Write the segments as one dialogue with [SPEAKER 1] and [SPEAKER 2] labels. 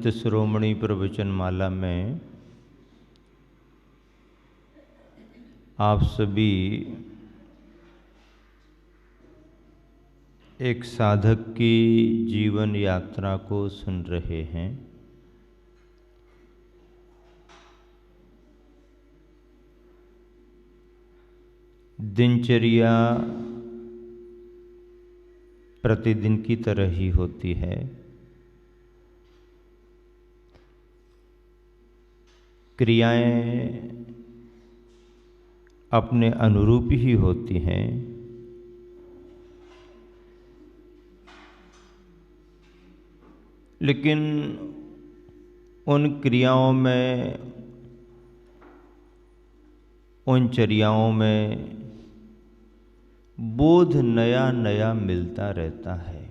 [SPEAKER 1] नित्य शिरोमणि प्रवचनमाला में आप सभी एक साधक की जीवन यात्रा को सुन रहे हैं। दिनचर्या प्रतिदिन की तरह ही होती है। क्रियाएं अपने अनुरूप ही होती हैं, लेकिन उन क्रियाओं में, उन चर्याओं में बोध नया नया मिलता रहता है।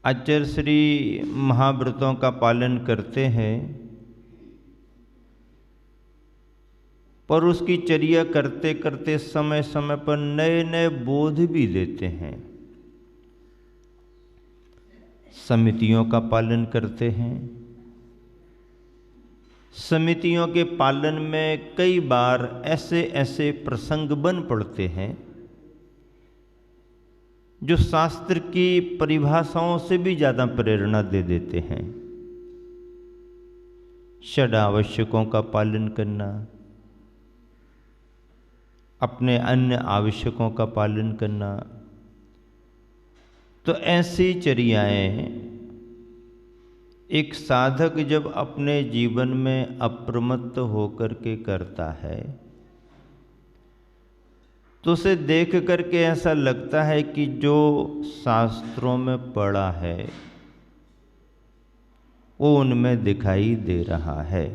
[SPEAKER 1] आचार्य श्री महाव्रतों का पालन करते हैं, पर उसकी चर्या करते करते समय समय पर नए नए बोध भी देते हैं। समितियों का पालन करते हैं। समितियों के पालन में कई बार ऐसे ऐसे प्रसंग बन पड़ते हैं जो शास्त्र की परिभाषाओं से भी ज़्यादा प्रेरणा दे देते हैं। षड आवश्यकों का पालन करना, अपने अन्य आवश्यकों का पालन करना, तो ऐसी चर्याएं एक साधक जब अपने जीवन में अप्रमत्त होकर के करता है तो उसे देख करके ऐसा लगता है कि जो शास्त्रों में पढ़ा है वो उनमें दिखाई दे रहा है,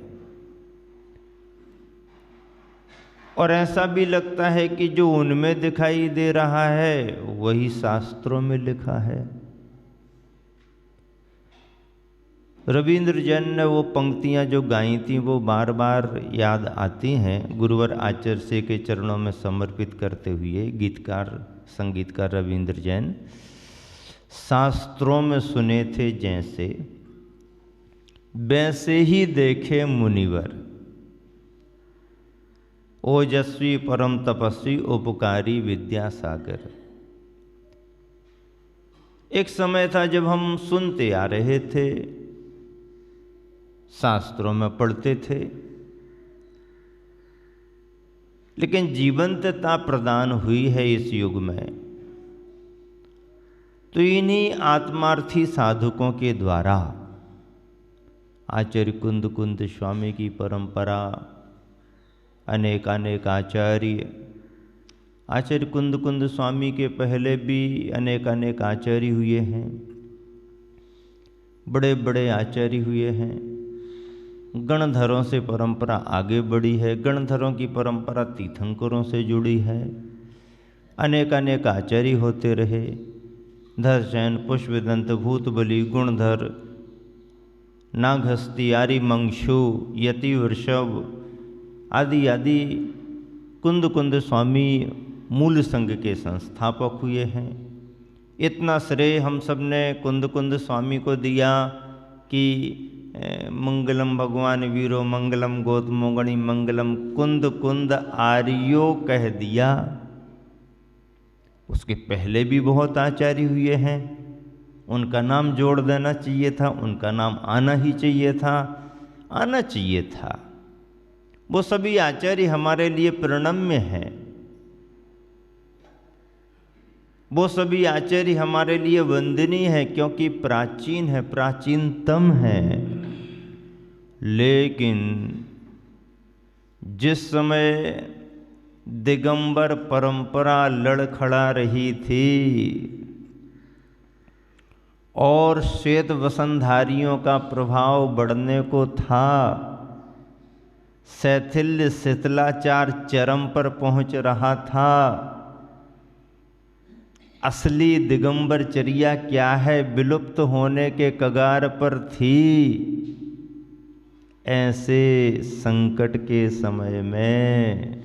[SPEAKER 1] और ऐसा भी लगता है कि जो उनमें दिखाई दे रहा है वही शास्त्रों में लिखा है। रविंद्र जैन ने वो पंक्तियां जो गाई थी वो बार बार याद आती हैं, गुरुवर आचार्य से के चरणों में समर्पित करते हुए। गीतकार संगीतकार रविंद्र जैन, शास्त्रों में सुने थे जैसे, वैसे ही देखे मुनिवर, ओजस्वी परम तपस्वी उपकारी विद्यासागर। एक समय था जब हम सुनते आ रहे थे, शास्त्रों में पढ़ते थे, लेकिन जीवंतता प्रदान हुई है इस युग में तो इन्हीं आत्मार्थी साधकों के द्वारा। आचार्य कुंद कुंद स्वामी की परंपरा, अनेकानेक आचार्य, आचार्य कुंद कुंद स्वामी के पहले भी अनेकानेक आचार्य हुए हैं, बड़े बड़े आचार्य हुए हैं। गणधरों से परंपरा आगे बढ़ी है, गणधरों की परंपरा तीर्थंकरों से जुड़ी है। अनेकानेक आचार्य होते रहे, धरशयन, पुष्पदंत, भूतबली, गुणधर, नागहस्ती, आर्यमंशु, यति वृषभ आदि आदि कुंद कुंद स्वामी मूल संघ के संस्थापक हुए हैं। इतना श्रेय हम सब ने कुंद कुंद स्वामी को दिया कि मंगलम भगवान वीरो मंगलम गौतमोगणि मंगलम कुंद कुंद आर्यो कह दिया। उसके पहले भी बहुत आचार्य हुए हैं, उनका नाम जोड़ देना चाहिए था, उनका नाम आना ही चाहिए था, आना चाहिए था। वो सभी आचार्य हमारे लिए प्रणम्य हैं, वो सभी आचार्य हमारे लिए वंदनीय है, क्योंकि प्राचीन है, प्राचीनतम है। लेकिन जिस समय दिगंबर परंपरा लड़खड़ा रही थी और श्वेत वसनधारियों का प्रभाव बढ़ने को था, शैथिल्य शिथिलाचार चरम पर पहुंच रहा था, असली दिगंबरचर्या क्या है विलुप्त होने के कगार पर थी। ऐसे संकट के समय में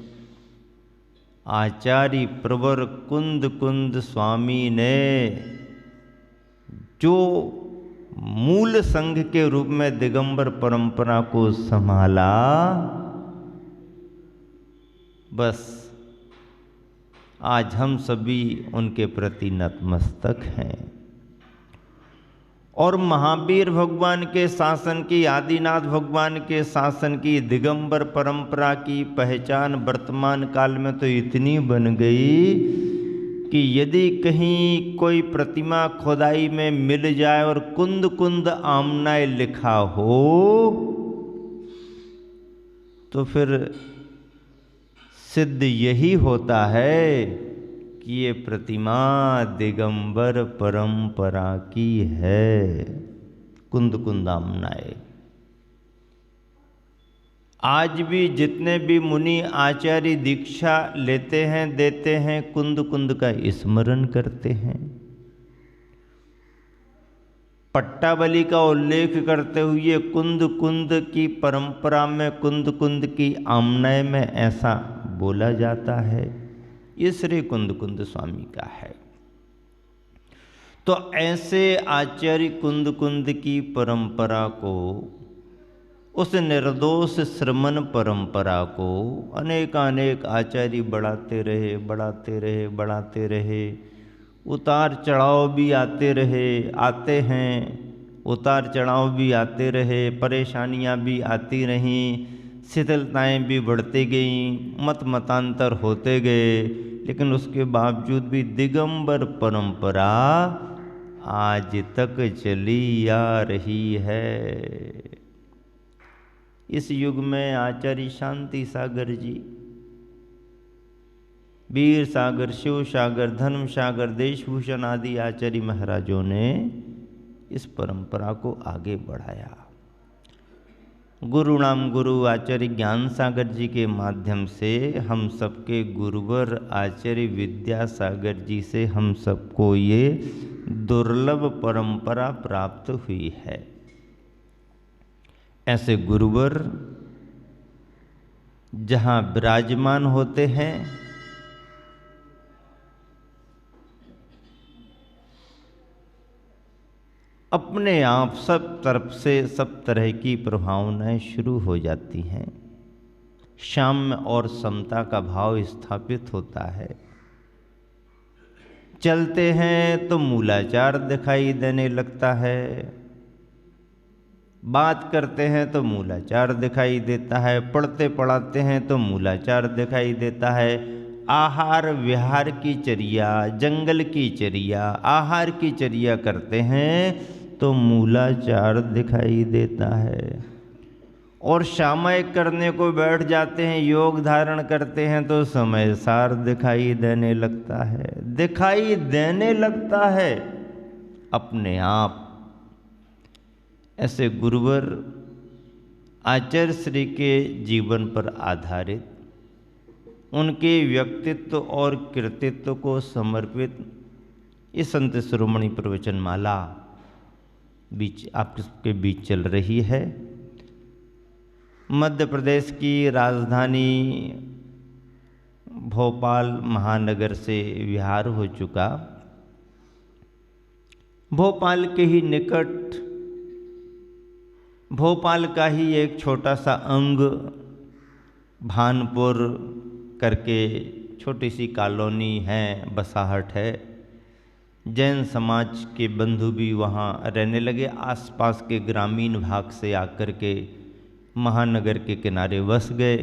[SPEAKER 1] आचार्य प्रवर कुंद कुंद स्वामी ने जो मूल संघ के रूप में दिगंबर परंपरा को संभाला, बस आज हम सभी उनके प्रति नतमस्तक हैं। और महावीर भगवान के शासन की, आदिनाथ भगवान के शासन की, दिगंबर परंपरा की पहचान वर्तमान काल में तो इतनी बन गई कि यदि कहीं कोई प्रतिमा खोदाई में मिल जाए और कुंद कुंद आमनाय लिखा हो तो फिर सिद्ध यही होता है कि ये प्रतिमा दिगंबर परंपरा की है। कुंद कुंद आमनाय। आज भी जितने भी मुनि आचार्य दीक्षा लेते हैं, देते हैं, कुंद कुंद का स्मरण करते हैं। पट्टावली का उल्लेख करते हुए कुंद कुंद की परंपरा में, कुंद कुंद की आमनाय में ऐसा बोला जाता है। ये श्री कुंद कुंद स्वामी का है। तो ऐसे आचार्य कुंद कुंद की परंपरा को, उस निर्दोष श्रमण परंपरा को अनेकानेक आचार्य बढ़ाते रहे, बढ़ाते रहे, बढ़ाते रहे। उतार चढ़ाव भी आते रहे, आते हैं, उतार चढ़ाव भी आते रहे, परेशानियां भी आती रहीं, शिथिलताएं भी बढ़ती गईं, मत मतांतर होते गए, लेकिन उसके बावजूद भी दिगंबर परंपरा आज तक चली आ रही है। इस युग में आचार्य शांति सागर जी, वीर सागर, शिव सागर, धर्म सागर, देशभूषण आदि आचार्य महाराजों ने इस परंपरा को आगे बढ़ाया। गुरु नाम गुरु आचार्य ज्ञान सागर जी के माध्यम से हम सबके गुरुवर आचार्य विद्यासागर जी से हम सबको ये दुर्लभ परंपरा प्राप्त हुई है। ऐसे गुरुवर जहाँ विराजमान होते हैं, अपने आप सब तरफ से सब तरह की प्रभावनाएं शुरू हो जाती हैं। साम्य और समता का भाव स्थापित होता है। चलते हैं तो मूलाचार दिखाई देने लगता है, बात करते हैं तो मूलाचार दिखाई देता है, पढ़ते पढ़ाते हैं तो मूलाचार दिखाई देता है। आहार विहार की चर्या, जंगल की चर्या, आहार की चर्या करते हैं तो मूलाचार दिखाई देता है। और सामयिक करने को बैठ जाते हैं, योग धारण करते हैं तो समय सार दिखाई देने लगता है, दिखाई देने लगता है अपने आप। ऐसे गुरुवर आचार्य श्री के जीवन पर आधारित, उनके व्यक्तित्व और कृतित्व को समर्पित ये संत शिरोमणि प्रवचन माला आपके बीच चल रही है। मध्य प्रदेश की राजधानी भोपाल महानगर से विहार हो चुका। भोपाल के ही निकट, भोपाल का ही एक छोटा सा अंग भानपुर करके छोटी सी कॉलोनी है, बसाहट है। जैन समाज के बंधु भी वहाँ रहने लगे। आसपास के ग्रामीण भाग से आकर के महानगर के किनारे बस गए।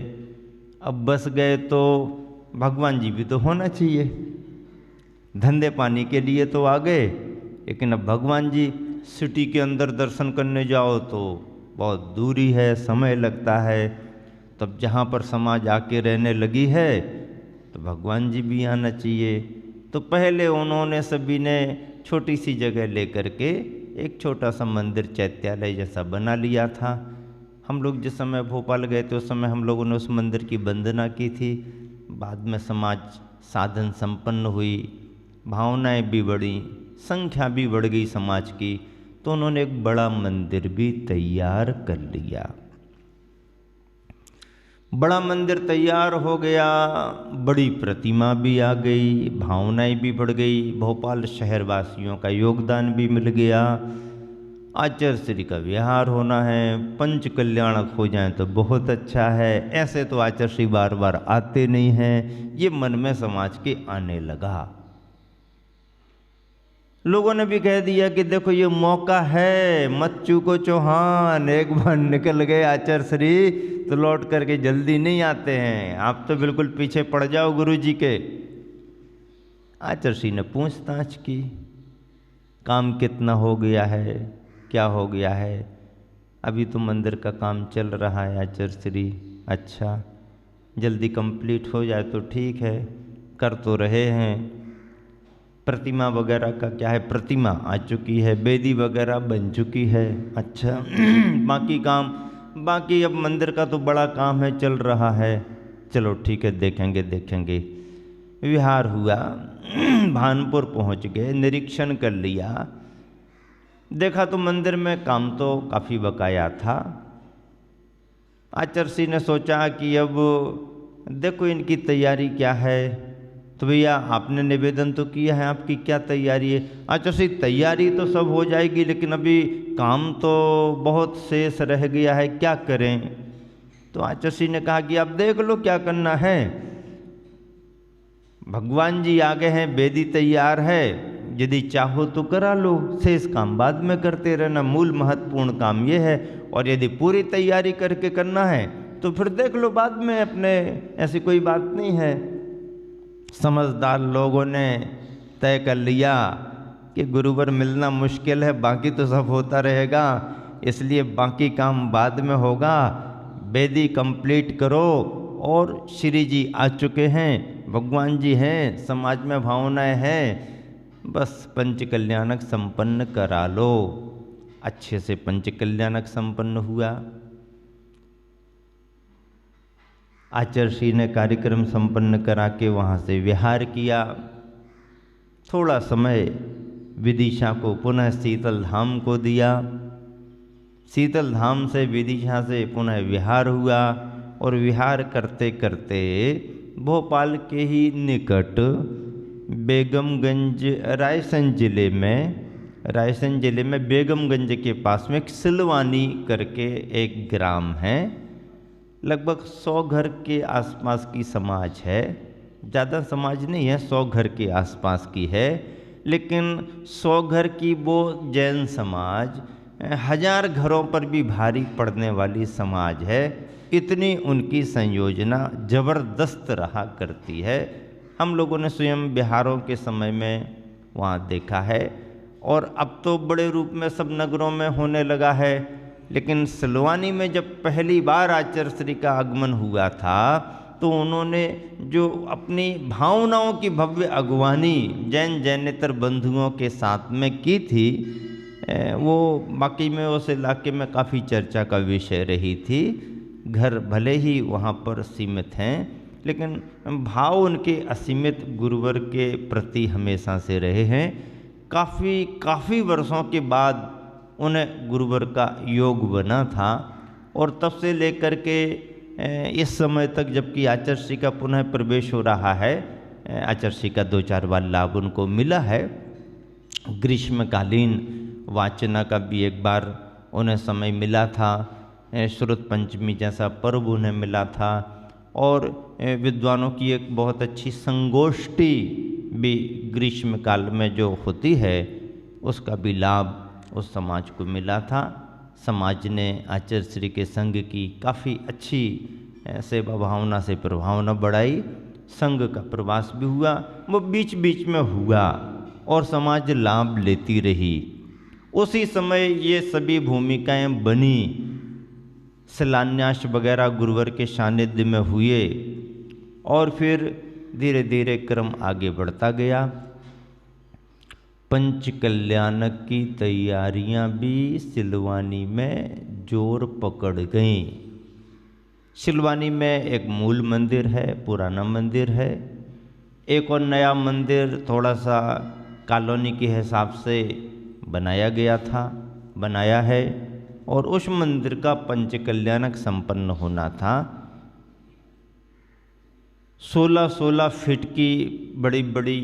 [SPEAKER 1] अब बस गए तो भगवान जी भी तो होना चाहिए, धंधे पानी के लिए तो आ गए, लेकिन अब भगवान जी सिटी के अंदर दर्शन करने जाओ तो बहुत दूरी है, समय लगता है। तब जहाँ पर समाज आके रहने लगी है तो भगवान जी भी आना चाहिए। तो पहले उन्होंने सभी ने छोटी सी जगह लेकर के एक छोटा सा मंदिर, चैत्यालय जैसा बना लिया था। हम लोग जिस समय भोपाल गए थे उस समय हम लोगों ने उस मंदिर की वंदना की थी। बाद में समाज साधन संपन्न हुई, भावनाएं भी बढ़ी, संख्या भी बढ़ गई समाज की, तो उन्होंने एक बड़ा मंदिर भी तैयार कर लिया। बड़ा मंदिर तैयार हो गया, बड़ी प्रतिमा भी आ गई, भावनाएं भी बढ़ गई, भोपाल शहरवासियों का योगदान भी मिल गया। आचार्य श्री का विहार होना है, पंच कल्याणक हो जाए तो बहुत अच्छा है। ऐसे तो आचार्य श्री बार बार आते नहीं हैं, ये मन में समाज के आने लगा। लोगों ने भी कह दिया कि देखो ये मौका है, मत चूको चौहान। एक बार निकल गए आचार्य श्री तो लौट करके जल्दी नहीं आते हैं, आप तो बिल्कुल पीछे पड़ जाओ गुरु जी के। आचार्य श्री ने पूछताछ की, काम कितना हो गया है, क्या हो गया है? अभी तो मंदिर का काम चल रहा है आचार्य श्री। अच्छा, जल्दी कंप्लीट हो जाए तो ठीक है, कर तो रहे हैं। प्रतिमा वगैरह का क्या है? प्रतिमा आ चुकी है, वेदी वगैरह बन चुकी है। अच्छा बाकी काम, बाकी अब मंदिर का तो बड़ा काम है, चल रहा है। चलो ठीक है, देखेंगे देखेंगे। विहार हुआ, भानपुर पहुंच गए, निरीक्षण कर लिया, देखा तो मंदिर में काम तो काफ़ी बकाया था। आचार्य श्री ने सोचा कि अब देखो इनकी तैयारी क्या है। तो भैया आपने निवेदन तो किया है, आपकी क्या तैयारी है? अच्छा सी तैयारी तो सब हो जाएगी, लेकिन अभी काम तो बहुत शेष रह गया है, क्या करें? तो आचार्य श्री ने कहा कि आप देख लो क्या करना है, भगवान जी आगे हैं, वेदी तैयार है, यदि चाहो तो करा लो, शेष काम बाद में करते रहना, मूल महत्वपूर्ण काम ये है। और यदि पूरी तैयारी करके करना है तो फिर देख लो बाद में अपने, ऐसी कोई बात नहीं है। समझदार लोगों ने तय कर लिया कि गुरुवर मिलना मुश्किल है, बाकी तो सब होता रहेगा, इसलिए बाकी काम बाद में होगा, वेदी कंप्लीट करो। और श्री जी आ चुके हैं, भगवान जी हैं, समाज में भावनाएं हैं, बस पंच कल्याणक संपन्न करा लो। अच्छे से पंच कल्याणक संपन्न हुआ। आचार्य श्री ने कार्यक्रम संपन्न करा के वहाँ से विहार किया। थोड़ा समय विदिशा को पुनः शीतल धाम को दिया। शीतल धाम से विदिशा से पुनः विहार हुआ और विहार करते करते भोपाल के ही निकट बेगमगंज, रायसेन जिले में बेगमगंज के पास में एक सिलवानी करके एक ग्राम है। लगभग 100 घर के आसपास की समाज है, ज़्यादा समाज नहीं है, 100 घर के आसपास की है। लेकिन 100 घर की वो जैन समाज 1000 घरों पर भी भारी पड़ने वाली समाज है। इतनी उनकी संयोजना ज़बरदस्त रहा करती है। हम लोगों ने स्वयं बिहारों के समय में वहाँ देखा है, और अब तो बड़े रूप में सब नगरों में होने लगा है। लेकिन सिलवानी में जब पहली बार आचार्य श्री का आगमन हुआ था तो उन्होंने जो अपनी भावनाओं की भव्य अगवानी जैनेतर बंधुओं के साथ में की थी, वो बाकी में उस इलाके में काफ़ी चर्चा का विषय रही थी। घर भले ही वहाँ पर सीमित हैं, लेकिन भाव उनके असीमित गुरुवर के प्रति हमेशा से रहे हैं। काफ़ी वर्षों के बाद उन्हें गुरुवर का योग बना था, और तब से लेकर के इस समय तक, जबकि आचार्य श्री का पुनः प्रवेश हो रहा है, आचार्य श्री का 2-4 बार लाभ उनको मिला है। ग्रीष्मकालीन वाचना का भी एक बार उन्हें समय मिला था, श्रुत पंचमी जैसा पर्व उन्हें मिला था, और विद्वानों की एक बहुत अच्छी संगोष्ठी भी ग्रीष्म काल में जो होती है उसका भी लाभ उस समाज को मिला था। समाज ने आचार्य श्री के संघ की काफ़ी अच्छी सेवा भावना से प्रभावना बढ़ाई। संघ का प्रवास भी हुआ, वो बीच बीच में हुआ और समाज लाभ लेती रही। उसी समय ये सभी भूमिकाएं बनी, शिलान्यास वगैरह गुरुवर के सानिध्य में हुए, और फिर धीरे धीरे क्रम आगे बढ़ता गया। पंच कल्याणक की तैयारियां भी सिलवानी में जोर पकड़ गईं। सिलवानी में एक मूल मंदिर है, पुराना मंदिर है, एक और नया मंदिर थोड़ा सा कॉलोनी के हिसाब से बनाया है, और उस मंदिर का पंच कल्याणक संपन्न होना था। 16-16 फीट की बड़ी बड़ी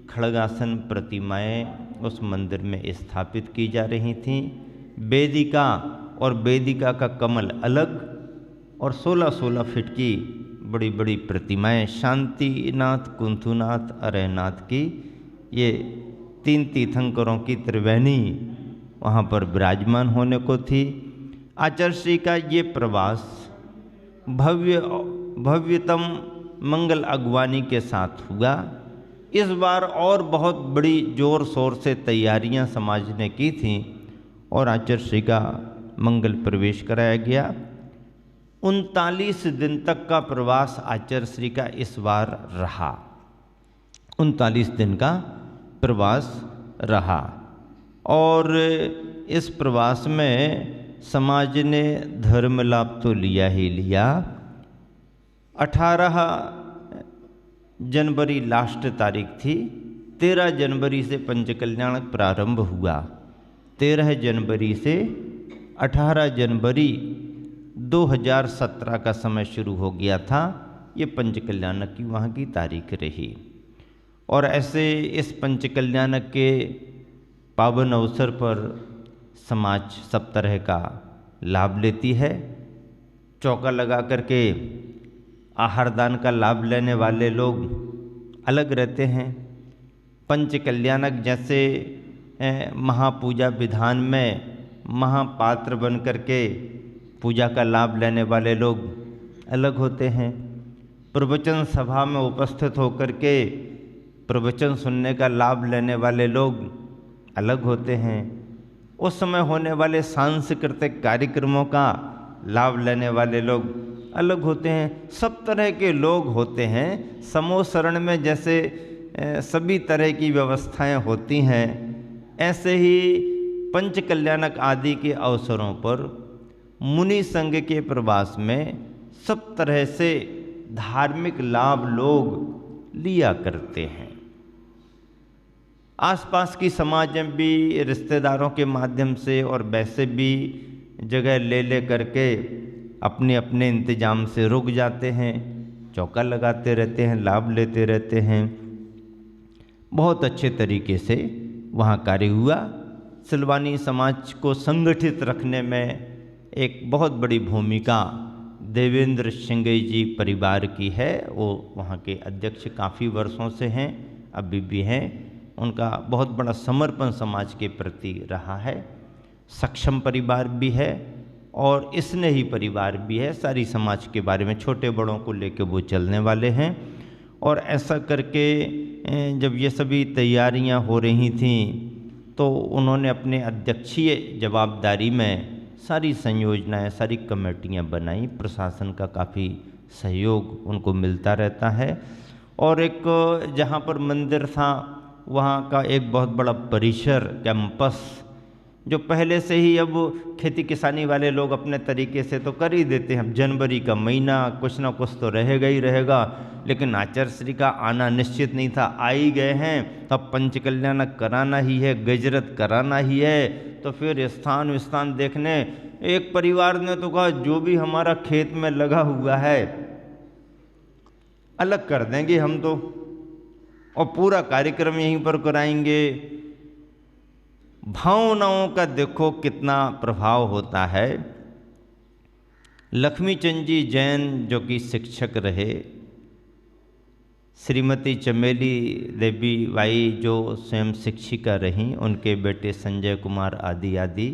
[SPEAKER 1] खड़गासन प्रतिमाएं उस मंदिर में स्थापित की जा रही थीं। वेदिका और वेदिका का कमल अलग और 16-16 फीट की बड़ी बड़ी प्रतिमाएं शांतिनाथ, कुंथुनाथ, अरहनाथ की, ये 3 तीर्थंकरों की त्रिवेणी वहाँ पर विराजमान होने को थी। आचार्य श्री का ये प्रवास भव्यतम मंगल अगवानी के साथ हुआ। इस बार और बहुत बड़ी जोर शोर से तैयारियां समाज ने की थीं और आचार्य श्री का मंगल प्रवेश कराया गया। 39 दिन तक का प्रवास आचार्य श्री का इस बार रहा। 39 दिन का प्रवास रहा और इस प्रवास में समाज ने धर्म लाभ तो लिया ही लिया। 18 जनवरी लास्ट तारीख थी। 13 जनवरी से पंचकल्याणक प्रारंभ हुआ। 13 जनवरी से 18 जनवरी 2017 का समय शुरू हो गया था। ये पंचकल्याणक की वहाँ की तारीख रही और ऐसे इस पंचकल्याणक के पावन अवसर पर समाज सब तरह का लाभ लेती है। चौका लगा करके आहार दान का लाभ लेने वाले लोग अलग रहते हैं। पंचकल्याणक जैसे महापूजा विधान में महापात्र बन करके पूजा का लाभ लेने वाले लोग अलग होते हैं। प्रवचन सभा में उपस्थित होकर के प्रवचन सुनने का लाभ लेने वाले लोग अलग होते हैं। उस समय होने वाले सांस्कृतिक कार्यक्रमों का लाभ लेने वाले लोग अलग होते हैं। सब तरह के लोग होते हैं। समूह शरण में जैसे सभी तरह की व्यवस्थाएं होती हैं, ऐसे ही पंचकल्याणक आदि के अवसरों पर मुनि संघ के प्रवास में सब तरह से धार्मिक लाभ लोग लिया करते हैं। आसपास की समाज में भी रिश्तेदारों के माध्यम से और वैसे भी जगह ले करके अपने अपने इंतजाम से रुक जाते हैं, चौका लगाते रहते हैं, लाभ लेते रहते हैं। बहुत अच्छे तरीके से वहाँ कार्य हुआ। सिलवानी समाज को संगठित रखने में एक बहुत बड़ी भूमिका देवेंद्र सिंगई जी परिवार की है। वो वहाँ के अध्यक्ष काफ़ी वर्षों से हैं, अभी भी हैं। उनका बहुत बड़ा समर्पण समाज के प्रति रहा है। सक्षम परिवार भी है और स्नेही परिवार भी है। सारी समाज के बारे में छोटे बड़ों को लेकर वो चलने वाले हैं। और ऐसा करके जब ये सभी तैयारियां हो रही थीं तो उन्होंने अपने अध्यक्षीय जवाबदारी में सारी संयोजनाएं, सारी कमेटियां बनाई। प्रशासन का काफ़ी सहयोग उनको मिलता रहता है। और एक जहाँ पर मंदिर था वहाँ का एक बहुत बड़ा परिसर, कैंपस, जो पहले से ही अब खेती किसानी वाले लोग अपने तरीके से तो कर ही देते हैं। जनवरी का महीना कुछ ना कुछ तो रहेगा ही रहेगा, लेकिन आचार्य श्री का आना निश्चित नहीं था। आ ही गए हैं तब पंचकल्याणक कराना ही है, गजरत कराना ही है। तो फिर स्थान विस्थान देखने एक परिवार ने तो कहा जो भी हमारा खेत में लगा हुआ है अलग कर देंगे हम तो, और पूरा कार्यक्रम यहीं पर कराएंगे। भावनाओं का देखो कितना प्रभाव होता है। लक्ष्मीचंद जी जैन जो कि शिक्षक रहे, श्रीमती चमेली देवी बाई जो स्वयं शिक्षिका रहीं, उनके बेटे संजय कुमार आदि आदि,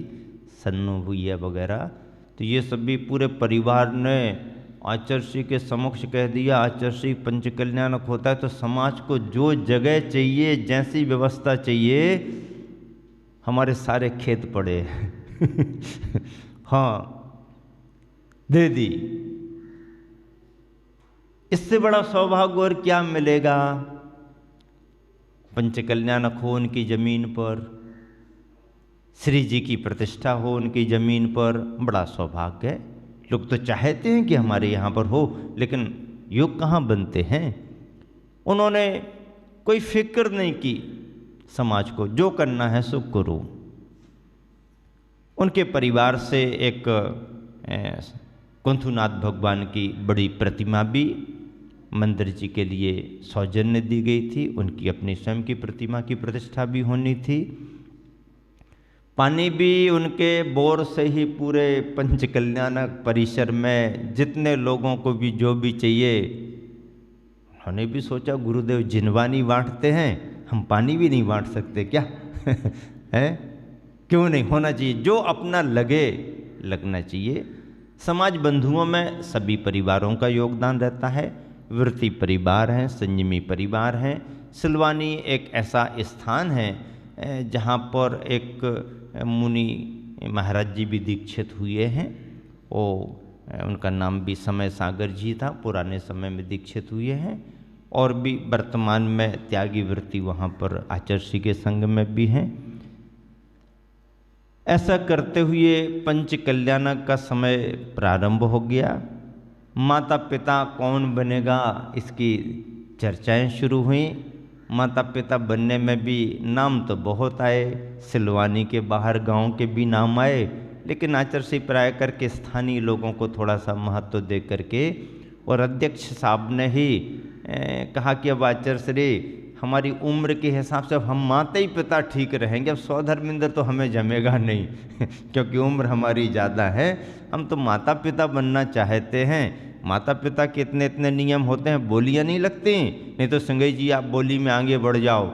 [SPEAKER 1] सन्नू भुइया वगैरह, तो ये सभी पूरे परिवार ने आचार्य श्री के समक्ष कह दिया आचार्य श्री पंचकल्याणक होता है तो समाज को जो जगह चाहिए, जैसी व्यवस्था चाहिए, हमारे सारे खेत पड़े हाँ दे दी। इससे बड़ा सौभाग्य और क्या मिलेगा। पंचकल्याणक हो उनकी जमीन पर, श्री जी की प्रतिष्ठा हो उनकी जमीन पर, बड़ा सौभाग्य है। लोग तो चाहते हैं कि हमारे यहाँ पर हो, लेकिन योग कहाँ बनते हैं। उन्होंने कोई फिक्र नहीं की, समाज को जो करना है सो करो। उनके परिवार से एक कुंथुनाथ भगवान की बड़ी प्रतिमा भी मंदिर जी के लिए सौजन्य दी गई थी। उनकी अपनी स्वयं की प्रतिमा की प्रतिष्ठा भी होनी थी। पानी भी उनके बोर से ही पूरे पंचकल्याणक परिसर में जितने लोगों को भी जो भी चाहिए, उन्होंने भी सोचा गुरुदेव जिनवा नहीं बांटते हैं, हम पानी भी नहीं बांट सकते क्या? है, क्यों नहीं होना चाहिए, जो अपना लगे लगना चाहिए। समाज बंधुओं में सभी परिवारों का योगदान रहता है। वृत्ति परिवार हैं, संयमी परिवार हैं। सिलवानी एक ऐसा स्थान है जहाँ पर एक मुनि महाराज जी भी दीक्षित हुए हैं। वो उनका नाम भी समय सागर जी था, पुराने समय में दीक्षित हुए हैं। और भी वर्तमान में त्यागी वृत्ति वहाँ पर आचर्षी के संग में भी हैं। ऐसा करते हुए पंचकल्याणक का समय प्रारंभ हो गया। माता पिता कौन बनेगा इसकी चर्चाएं शुरू हुई। माता पिता बनने में भी नाम तो बहुत आए, सिलवानी के बाहर गांव के भी नाम आए, लेकिन आचर्षी प्राय करके स्थानीय लोगों को थोड़ा सा महत्व दे करके और अध्यक्ष साहब ने ही कहा कि अब आचर्षी हमारी उम्र के हिसाब से अब हम माता ही पिता ठीक रहेंगे, अब स्वधर्मिंदर तो हमें जमेगा नहीं क्योंकि उम्र हमारी ज़्यादा है। हम तो माता पिता बनना चाहते हैं। माता पिता के इतने इतने नियम होते हैं, बोलियाँ नहीं लगती। नहीं तो संगई जी आप बोली में आगे बढ़ जाओ,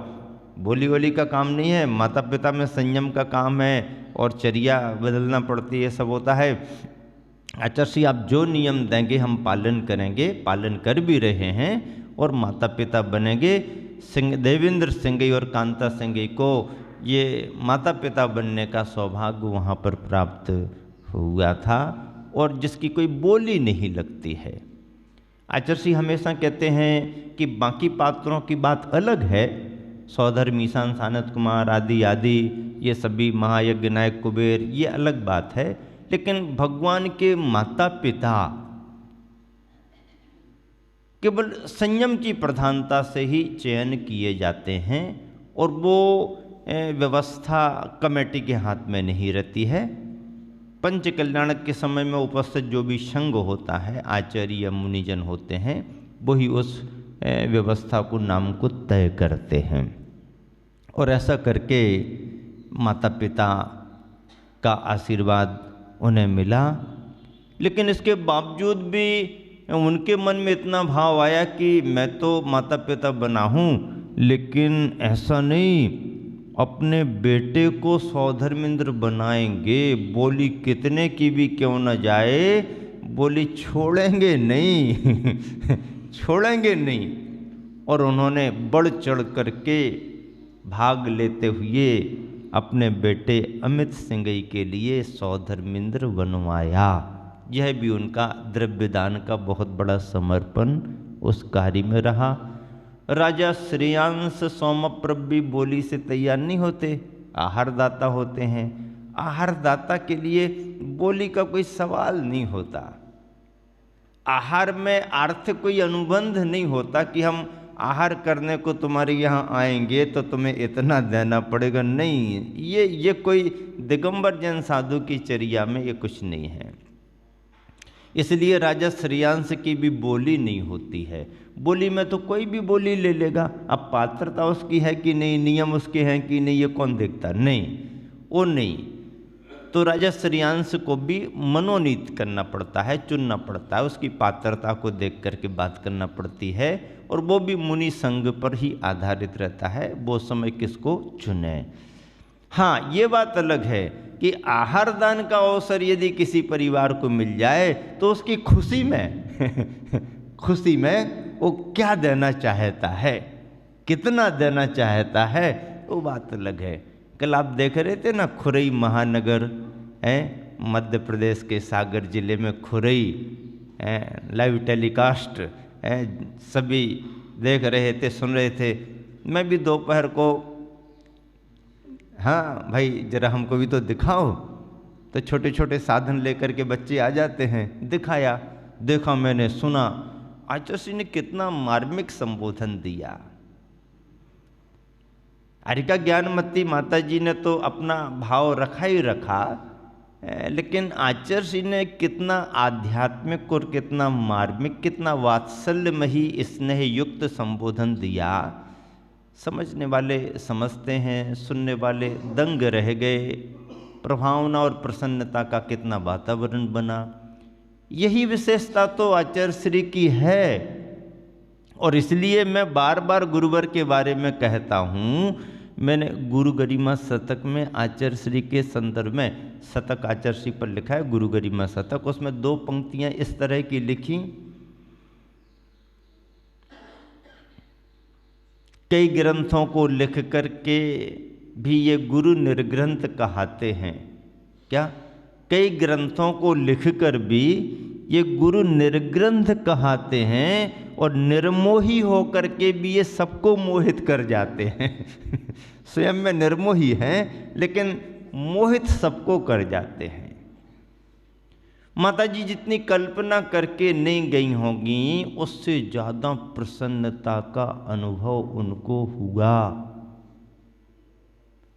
[SPEAKER 1] बोली वोली का काम नहीं है, माता पिता में संयम का काम है और चर्या बदलना पड़ती है, सब होता है। आचर्षी आप जो नियम देंगे हम पालन करेंगे, पालन कर भी रहे हैं और माता पिता बनेंगे। देवेंद्र सिंगई और कांता सिंगई को ये माता पिता बनने का सौभाग्य वहाँ पर प्राप्त हुआ था और जिसकी कोई बोली नहीं लगती है। आचर्षी हमेशा कहते हैं कि बाकी पात्रों की बात अलग है, सौधर्म ईशान सानत कुमार आदि आदि ये सभी महायज्ञ नायक कुबेर, ये अलग बात है, लेकिन भगवान के माता पिता केवल संयम की प्रधानता से ही चयन किए जाते हैं और वो व्यवस्था कमेटी के हाथ में नहीं रहती है। पंचकल्याणक के समय में उपस्थित जो भी संघ होता है, आचार्य या मुनिजन होते हैं, वही उस व्यवस्था को नाम को तय करते हैं। और ऐसा करके माता पिता का आशीर्वाद उन्हें मिला। लेकिन इसके बावजूद भी उनके मन में इतना भाव आया कि मैं तो माता पिता बना हूँ, लेकिन ऐसा नहीं, अपने बेटे को सौधर्मिंद्र बनाएंगे, बोली कितने की भी क्यों न जाए, बोली छोड़ेंगे नहीं छोड़ेंगे नहीं। और उन्होंने बढ़ चढ़ करके भाग लेते हुए अपने बेटे अमित सिंगई के लिए सौधर्मिंद्र बनवाया। यह भी उनका द्रव्यदान का बहुत बड़ा समर्पण उस कार्य में रहा। राजा श्रेयांश सोमप्रभ भी बोली से तैयार नहीं होते, आहार दाता होते हैं। आहार दाता के लिए बोली का कोई सवाल नहीं होता। आहार में आर्थिक कोई अनुबंध नहीं होता कि हम आहार करने को तुम्हारे यहाँ आएंगे तो तुम्हें इतना देना पड़ेगा, नहीं, ये कोई दिगंबर जैन साधु की चर्या में ये कुछ नहीं है। इसलिए राजा श्रेयांश की भी बोली नहीं होती है। बोली में तो कोई भी बोली ले लेगा, अब पात्रता उसकी है कि नहीं, नियम उसके हैं कि नहीं, ये कौन देखता, नहीं, वो नहीं। तो राजा श्रेयांश को भी मनोनीत करना पड़ता है, चुनना पड़ता है, उसकी पात्रता को देख करके बात करना पड़ती है और वो भी मुनि संघ पर ही आधारित रहता है, वो समय किसको चुने। हाँ, ये बात अलग है कि आहार दान का अवसर यदि किसी परिवार को मिल जाए तो उसकी खुशी में खुशी में वो क्या देना चाहता है, कितना देना चाहता है, वो बात अलग है। कल आप देख रहे थे ना, खुरई महानगर है मध्य प्रदेश के सागर जिले में, खुरई लाइव टेलीकास्ट है, सभी देख रहे थे, सुन रहे थे। मैं भी दोपहर को, हाँ भाई जरा हमको भी तो दिखाओ, तो छोटे छोटे साधन लेकर के बच्चे आ जाते हैं, दिखाया, देखा, मैंने सुना। आचार्य ने कितना मार्मिक संबोधन दिया। हरिका ज्ञानमती माता जी ने तो अपना भाव रखा ही रखा, लेकिन आचार्य ने कितना आध्यात्मिक और कितना मार्मिक, कितना वात्सल्यमयी स्नेह युक्त संबोधन दिया। समझने वाले समझते हैं, सुनने वाले दंग रह गए। प्रभावना और प्रसन्नता का कितना वातावरण बना। यही विशेषता तो आचार्य श्री की है। और इसलिए मैं बार बार गुरुवर के बारे में कहता हूँ। मैंने गुरु गरिमा शतक में आचार्य श्री के संदर्भ में, शतक आचार्य श्री पर लिखा है गुरु गरिमा शतक, उसमें 2 पंक्तियां इस तरह की लिखी। कई ग्रंथों को लिख करके भी ये गुरु निर्ग्रंथ कहाते हैं। क्या? कई ग्रंथों को लिखकर भी ये गुरु निर्ग्रंथ कहाते हैं, और निर्मोही होकर के भी ये सबको मोहित कर जाते हैं। स्वयं में निर्मोही हैं लेकिन मोहित सबको कर जाते हैं। माता जी जितनी कल्पना करके नहीं गई होंगी, उससे ज़्यादा प्रसन्नता का अनुभव उनको हुआ।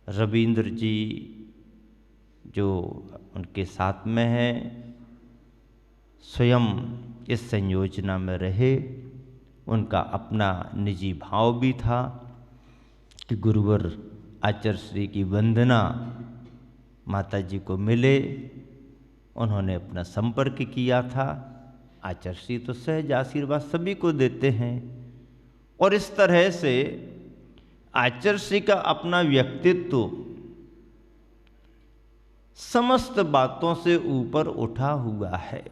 [SPEAKER 1] रविंद्र जी जो उनके साथ में हैं, स्वयं इस संयोजना में रहे। उनका अपना निजी भाव भी था कि गुरुवर आचार्य श्री की वंदना माता जी को मिले। उन्होंने अपना संपर्क किया था। आचार्य श्री तो सहज आशीर्वाद सभी को देते हैं, और इस तरह से आचार्य श्री का अपना व्यक्तित्व समस्त बातों से ऊपर उठा हुआ है।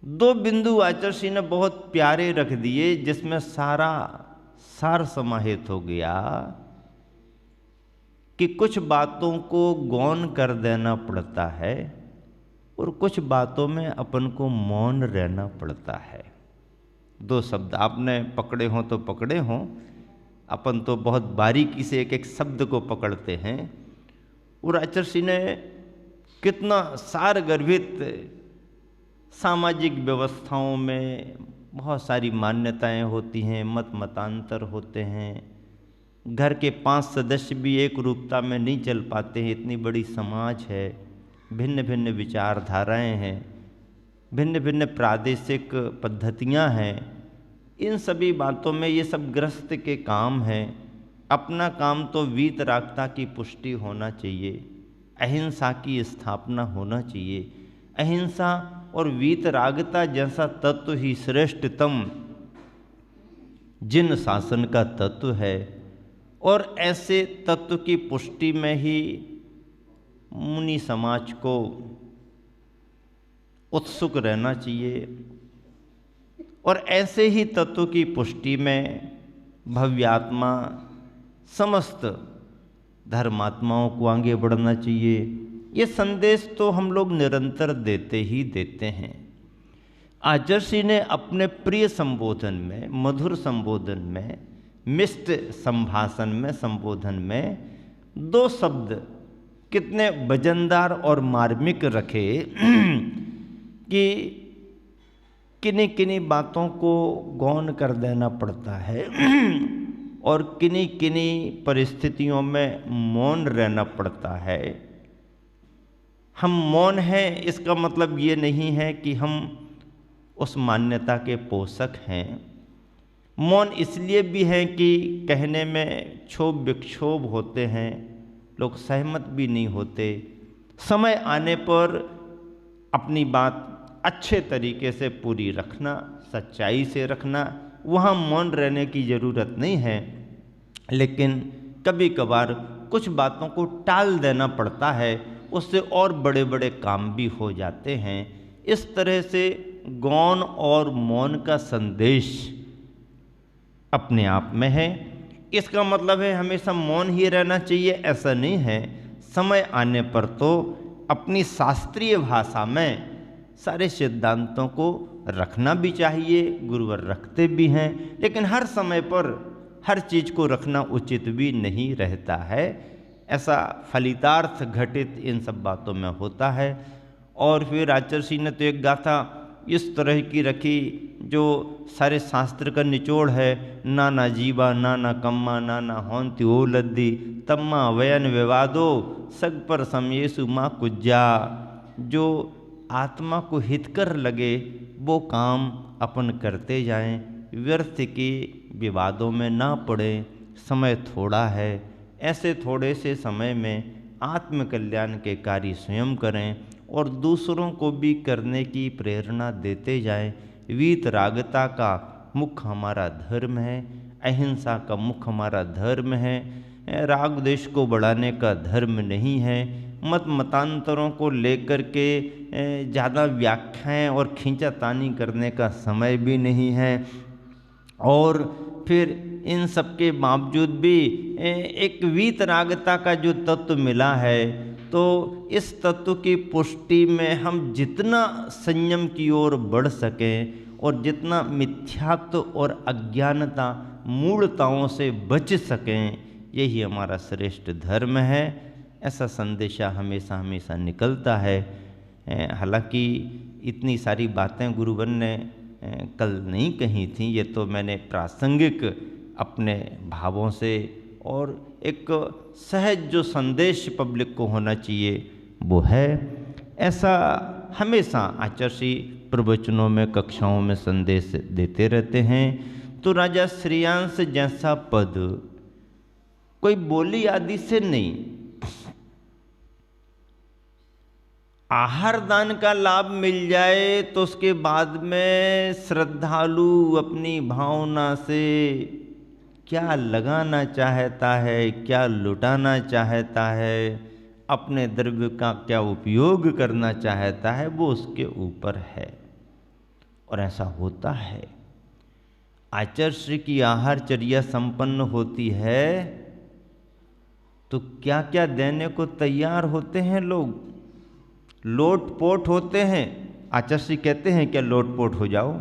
[SPEAKER 1] 2 बिंदु आचार्य श्री ने बहुत प्यारे रख दिए, जिसमें सारा सार समाहित हो गया कि कुछ बातों को गौन कर देना पड़ता है और कुछ बातों में अपन को मौन रहना पड़ता है। 2 शब्द आपने पकड़े हों तो पकड़े हों। अपन तो बहुत बारीकी से एक एक शब्द को पकड़ते हैं, और आचार्य श्री ने कितना सार गर्भित सामाजिक व्यवस्थाओं में बहुत सारी मान्यताएं होती हैं, मत मतांतर होते हैं। घर के 5 सदस्य भी एक रूपता में नहीं चल पाते हैं, इतनी बड़ी समाज है, भिन्न भिन्न विचारधाराएं हैं, भिन्न भिन्न प्रादेशिक पद्धतियां हैं। इन सभी बातों में ये सब गृहस्थ के काम हैं। अपना काम तो वीतरागता की पुष्टि होना चाहिए, अहिंसा की स्थापना होना चाहिए। अहिंसा और वीतरागता जैसा तत्व ही श्रेष्ठतम जिन शासन का तत्व है, और ऐसे तत्व की पुष्टि में ही मुनि समाज को उत्सुक रहना चाहिए, और ऐसे ही तत्व की पुष्टि में भव्यात्मा समस्त धर्मात्माओं को आगे बढ़ना चाहिए। ये संदेश तो हम लोग निरंतर देते ही देते हैं। आचार्य श्री ने अपने प्रिय संबोधन में, मधुर संबोधन में, मिष्ट संभाषण में, संबोधन में 2 शब्द कितने वजनदार और मार्मिक रखे कि किन्हीं किन्हीं बातों को गौन कर देना पड़ता है और किन्हीं किन्हीं परिस्थितियों में मौन रहना पड़ता है। हम मौन हैं इसका मतलब ये नहीं है कि हम उस मान्यता के पोषक हैं। मौन इसलिए भी है कि कहने में क्षोभ विक्षोभ होते हैं, लोग सहमत भी नहीं होते। समय आने पर अपनी बात अच्छे तरीके से पूरी रखना, सच्चाई से रखना, वहाँ मौन रहने की ज़रूरत नहीं है। लेकिन कभी कभार कुछ बातों को टाल देना पड़ता है, उससे और बड़े बड़े काम भी हो जाते हैं। इस तरह से गौन और मौन का संदेश अपने आप में है। इसका मतलब है हमेशा मौन ही रहना चाहिए, ऐसा नहीं है। समय आने पर तो अपनी शास्त्रीय भाषा में सारे सिद्धांतों को रखना भी चाहिए, गुरुवर रखते भी हैं, लेकिन हर समय पर हर चीज़ को रखना उचित भी नहीं रहता है। ऐसा फलितार्थ घटित इन सब बातों में होता है। और फिर आचार्य श्री ने तो एक गाथा इस तरह की रखी जो सारे शास्त्र का निचोड़ है, नाना जीवा नाना कम्मा नाना होंति ओ लद्दी तम्मा वयन विवादो सग पर समयेसु माँ कुज्जा। जो आत्मा को हितकर लगे वो काम अपन करते जाएं, व्यर्थ के विवादों में ना पड़े। समय थोड़ा है, ऐसे थोड़े से समय में आत्मकल्याण के कार्य स्वयं करें और दूसरों को भी करने की प्रेरणा देते जाएं। वीतरागता का मुख हमारा धर्म है, अहिंसा का मुख हमारा धर्म है, राग द्वेष को बढ़ाने का धर्म नहीं है। मत मतांतरों को लेकर के ज़्यादा व्याख्याएं और खींचातानी करने का समय भी नहीं है। और फिर इन सब के बावजूद भी एक वीतरागता का जो तत्व मिला है, तो इस तत्व की पुष्टि में हम जितना संयम की ओर बढ़ सकें और जितना मिथ्यात्व और अज्ञानता मूढ़ताओं से बच सकें, यही हमारा श्रेष्ठ धर्म है। ऐसा संदेशा हमेशा हमेशा निकलता है। हालांकि इतनी सारी बातें गुरुवर ने कल नहीं कही थी, ये तो मैंने प्रासंगिक अपने भावों से और एक सहज जो संदेश पब्लिक को होना चाहिए वो है। ऐसा हमेशा आचार्य श्री प्रवचनों में कक्षाओं में संदेश देते रहते हैं। तो राजा श्रेयांश जैसा पद कोई बोली आदि से नहीं, आहार दान का लाभ मिल जाए तो उसके बाद में श्रद्धालु अपनी भावना से क्या लगाना चाहता है, क्या लुटाना चाहता है, अपने द्रव्य का क्या उपयोग करना चाहता है, वो उसके ऊपर है। और ऐसा होता है। आचार्य श्री की आहारचर्या संपन्न होती है तो क्या क्या देने को तैयार होते हैं लोग, लोटपोट होते हैं। आचार्य श्री कहते हैं क्या लोटपोट हो जाओ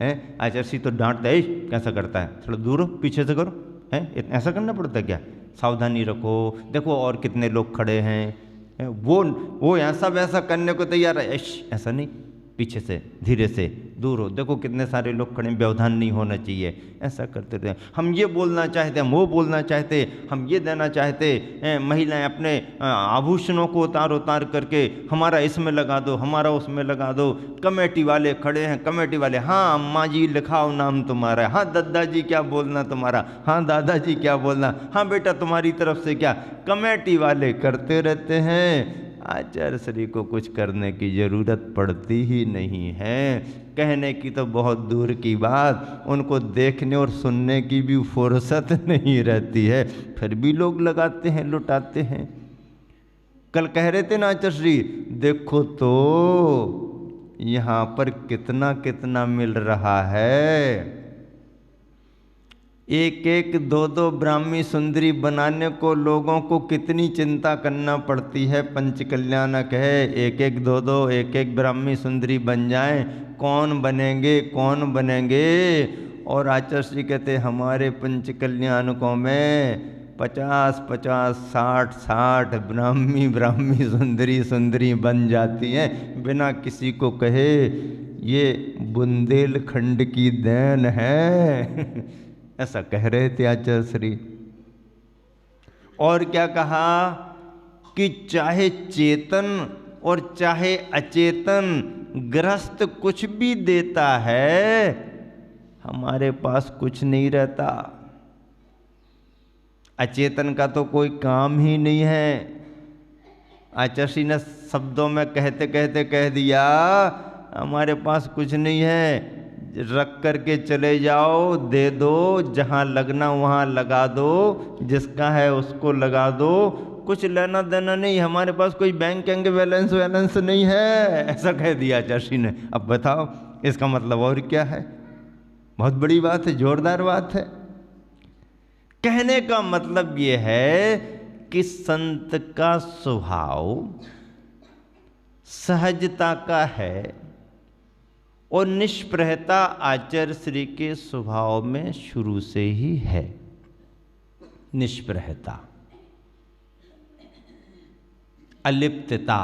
[SPEAKER 1] हैं? आचार्य श्री तो डांटता है, कैसा करता है, थोड़ा दूर हो, पीछे से करो, हैं? ऐसा करना पड़ता है क्या? सावधानी रखो, देखो और कितने लोग खड़े हैं, वो ऐसा वैसा करने को तैयार है, ऐसा नहीं, पीछे से धीरे से दूर हो, देखो कितने सारे लोग खड़े, व्यवधान नहीं होना चाहिए, ऐसा करते थे। हम ये बोलना चाहते, हम वो बोलना चाहते, हम ये देना चाहते, महिलाएं अपने आभूषणों को उतार उतार करके हमारा इसमें लगा दो, हमारा उसमें लगा दो। कमेटी वाले खड़े हैं, कमेटी वाले, हाँ अम्मा जी लिखाओ नाम तुम्हारा, हाँ दादाजी क्या बोलना तुम्हारा, हाँ दादाजी क्या बोलना, हाँ बेटा तुम्हारी तरफ से क्या, कमेटी वाले करते रहते हैं। आचार्य श्री को कुछ करने की जरूरत पड़ती ही नहीं है, कहने की तो बहुत दूर की बात, उनको देखने और सुनने की भी फुर्सत नहीं रहती है, फिर भी लोग लगाते हैं, लुटाते हैं। कल कह रहे थे ना आचार्य श्री, देखो तो यहाँ पर कितना कितना मिल रहा है, एक एक दो दो ब्राह्मी सुंदरी बनाने को लोगों को कितनी चिंता करना पड़ती है। पंचकल्याणक है, एक एक दो दो एक एक ब्राह्मी सुंदरी बन जाएं, कौन बनेंगे कौन बनेंगे। और आचार्य श्री कहते हमारे पंचकल्याणकों में 50-50 60-60 ब्राह्मी सुंदरी बन जाती हैं बिना किसी को कहे। ये बुंदेलखंड की देन है ऐसा कह रहे थे आचार्य श्री। और क्या कहा कि चाहे चेतन और चाहे अचेतन गृहस्थ कुछ भी देता है, हमारे पास कुछ नहीं रहता। अचेतन का तो कोई काम ही नहीं है। आचार्य श्री ने शब्दों में कहते कहते कह दिया, हमारे पास कुछ नहीं है, रख करके चले जाओ, दे दो, जहाँ लगना वहाँ लगा दो, जिसका है उसको लगा दो, कुछ लेना देना नहीं, हमारे पास कोई बैंक बैलेंस नहीं है, ऐसा कह दिया आचार्य श्री ने। अब बताओ इसका मतलब और क्या है? बहुत बड़ी बात है, जोरदार बात है। कहने का मतलब ये है कि संत का स्वभाव सहजता का है और निष्प्रहता आचार्य श्री के स्वभाव में शुरू से ही है। निष्प्रहता, अलिप्तता,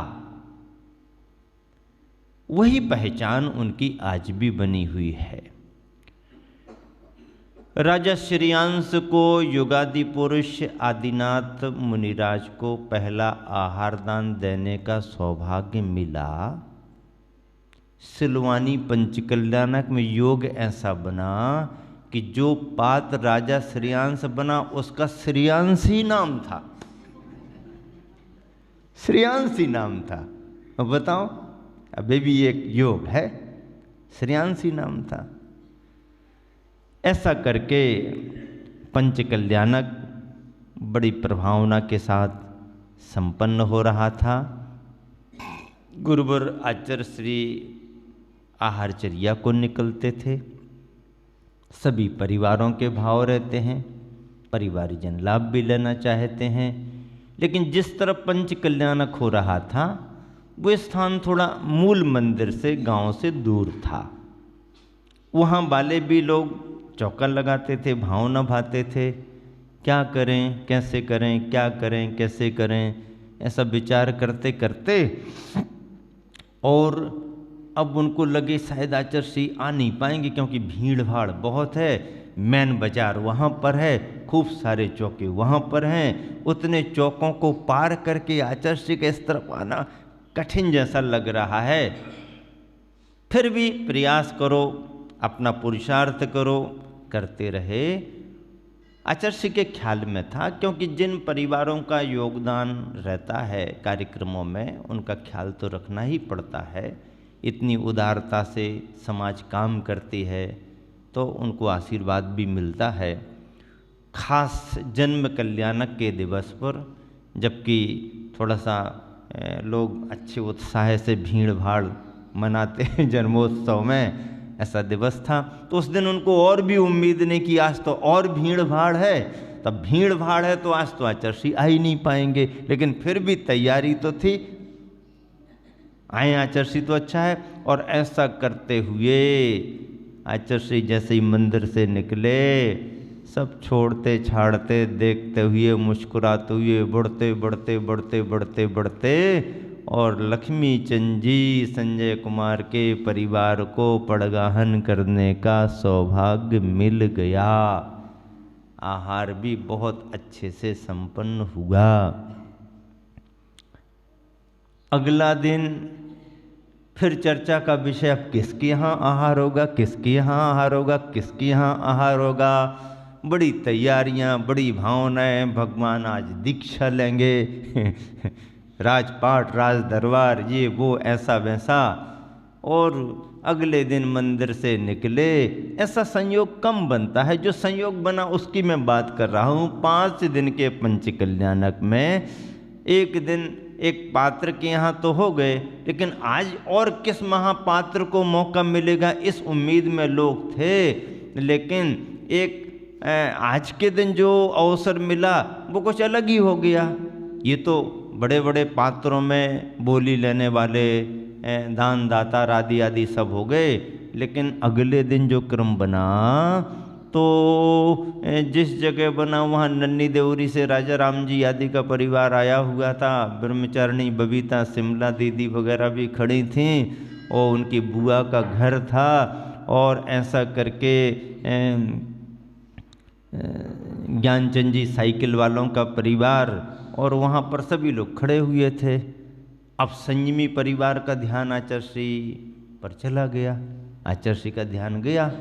[SPEAKER 1] वही पहचान उनकी आज भी बनी हुई है। राजा श्रेयांश को युगादि पुरुष आदिनाथ मुनिराज को पहला आहार दान देने का सौभाग्य मिला। सिलवानी पंचकल्याणक में योग ऐसा बना कि जो पात्र राजा श्रेयांश बना उसका श्रेयांशी नाम था, श्रेयांशी नाम था। अब बताओ, अभी भी एक योग है, श्रेयांशी नाम था। ऐसा करके पंचकल्याणक बड़ी प्रभावना के साथ संपन्न हो रहा था। गुरुवर आचार्य श्री आहारचर्या को निकलते थे। सभी परिवारों के भाव रहते हैं, परिवारजन लाभ भी लेना चाहते हैं, लेकिन जिस तरफ पंचकल्याणक हो रहा था वो स्थान थोड़ा मूल मंदिर से, गांव से दूर था। वहाँ वाले भी लोग चौका लगाते थे, भावना भाते थे, क्या करें कैसे करें, क्या करें कैसे करें, ऐसा विचार करते करते और अब उनको लगे शायद आचार्य श्री आ नहीं पाएंगे क्योंकि भीड़ भाड़ बहुत है। मेन बाजार वहाँ पर है, खूब सारे चौके वहाँ पर हैं, उतने चौकों को पार करके आचार्य श्री के इस तरफ आना कठिन जैसा लग रहा है। फिर भी प्रयास करो, अपना पुरुषार्थ करो, करते रहे। आचार्य श्री के ख्याल में था, क्योंकि जिन परिवारों का योगदान रहता है कार्यक्रमों में उनका ख्याल तो रखना ही पड़ता है। इतनी उदारता से समाज काम करती है तो उनको आशीर्वाद भी मिलता है। खास जन्म कल्याणक के दिवस पर, जबकि थोड़ा सा लोग अच्छे उत्साह से भीड़ भाड़ मनाते हैं जन्मोत्सव में, ऐसा दिवस था, तो उस दिन उनको और भी उम्मीद नहीं कि आज तो और भीड़ भाड़ है। तब भीड़ भाड़ है तो आज तो आचार्य श्री आ ही नहीं पाएंगे, लेकिन फिर भी तैयारी तो थी, आए आचार्य श्री तो अच्छा है। और ऐसा करते हुए आचार्य श्री जैसे ही मंदिर से निकले, सब छोड़ते छाड़ते देखते हुए मुस्कुराते हुए बढ़ते बढ़ते बढ़ते बढ़ते बढ़ते और लक्ष्मी चंद जी संजय कुमार के परिवार को पड़गाहन करने का सौभाग्य मिल गया। आहार भी बहुत अच्छे से संपन्न हुआ। अगला दिन फिर चर्चा का विषय, अब किसके यहाँ आहार होगा, किसके यहाँ आहार होगा, किसके यहाँ आहार होगा। बड़ी तैयारियां, बड़ी भावनाएं, भगवान आज दीक्षा लेंगे राजपाट, राज दरबार, ये वो ऐसा वैसा। और अगले दिन मंदिर से निकले। ऐसा संयोग कम बनता है, जो संयोग बना उसकी मैं बात कर रहा हूँ। 5 दिन के पंचकल्याणक में एक दिन एक पात्र के यहाँ तो हो गए, लेकिन आज और किस महापात्र को मौका मिलेगा इस उम्मीद में लोग थे। लेकिन एक आज के दिन जो अवसर मिला वो कुछ अलग ही हो गया। ये तो बड़े बड़े पात्रों में बोली लेने वाले दान दाता आदि आदि सब हो गए, लेकिन अगले दिन जो क्रम बना तो जिस जगह बना वहाँ नन्ही देवरी से राजा राम जी आदि का परिवार आया हुआ था। ब्रह्मचारिणी बबीता सिमला दीदी वगैरह भी खड़ी थीं और उनकी बुआ का घर था। और ऐसा करके ज्ञानचंद जी साइकिल वालों का परिवार, और वहाँ पर सभी लोग खड़े हुए थे। अब संयमी परिवार का ध्यान आचार्य श्री पर चला गया, आचार्य श्री का ध्यान गया।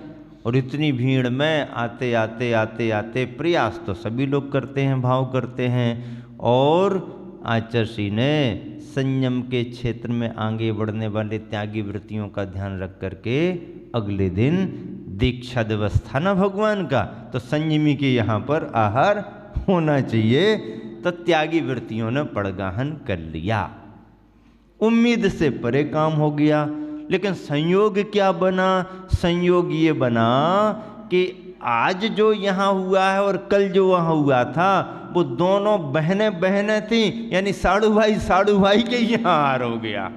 [SPEAKER 1] और इतनी भीड़ में आते आते आते आते प्रयास तो सभी लोग करते हैं, भाव करते हैं, और आचार्य श्री ने संयम के क्षेत्र में आगे बढ़ने वाले त्यागी वृत्तियों का ध्यान रख करके अगले दिन दीक्षा दिवस था ना भगवान का, तो संयमी के यहाँ पर आहार होना चाहिए। तो त्यागी वृत्तियों ने पड़गाहन कर लिया। उम्मीद से परे काम हो गया। लेकिन संयोग क्या बना? संयोग ये बना कि आज जो यहाँ हुआ है और कल जो वहाँ हुआ था वो दोनों बहनें बहनें थीं, यानी साड़ू भाई के यहाँ आहार हो गया।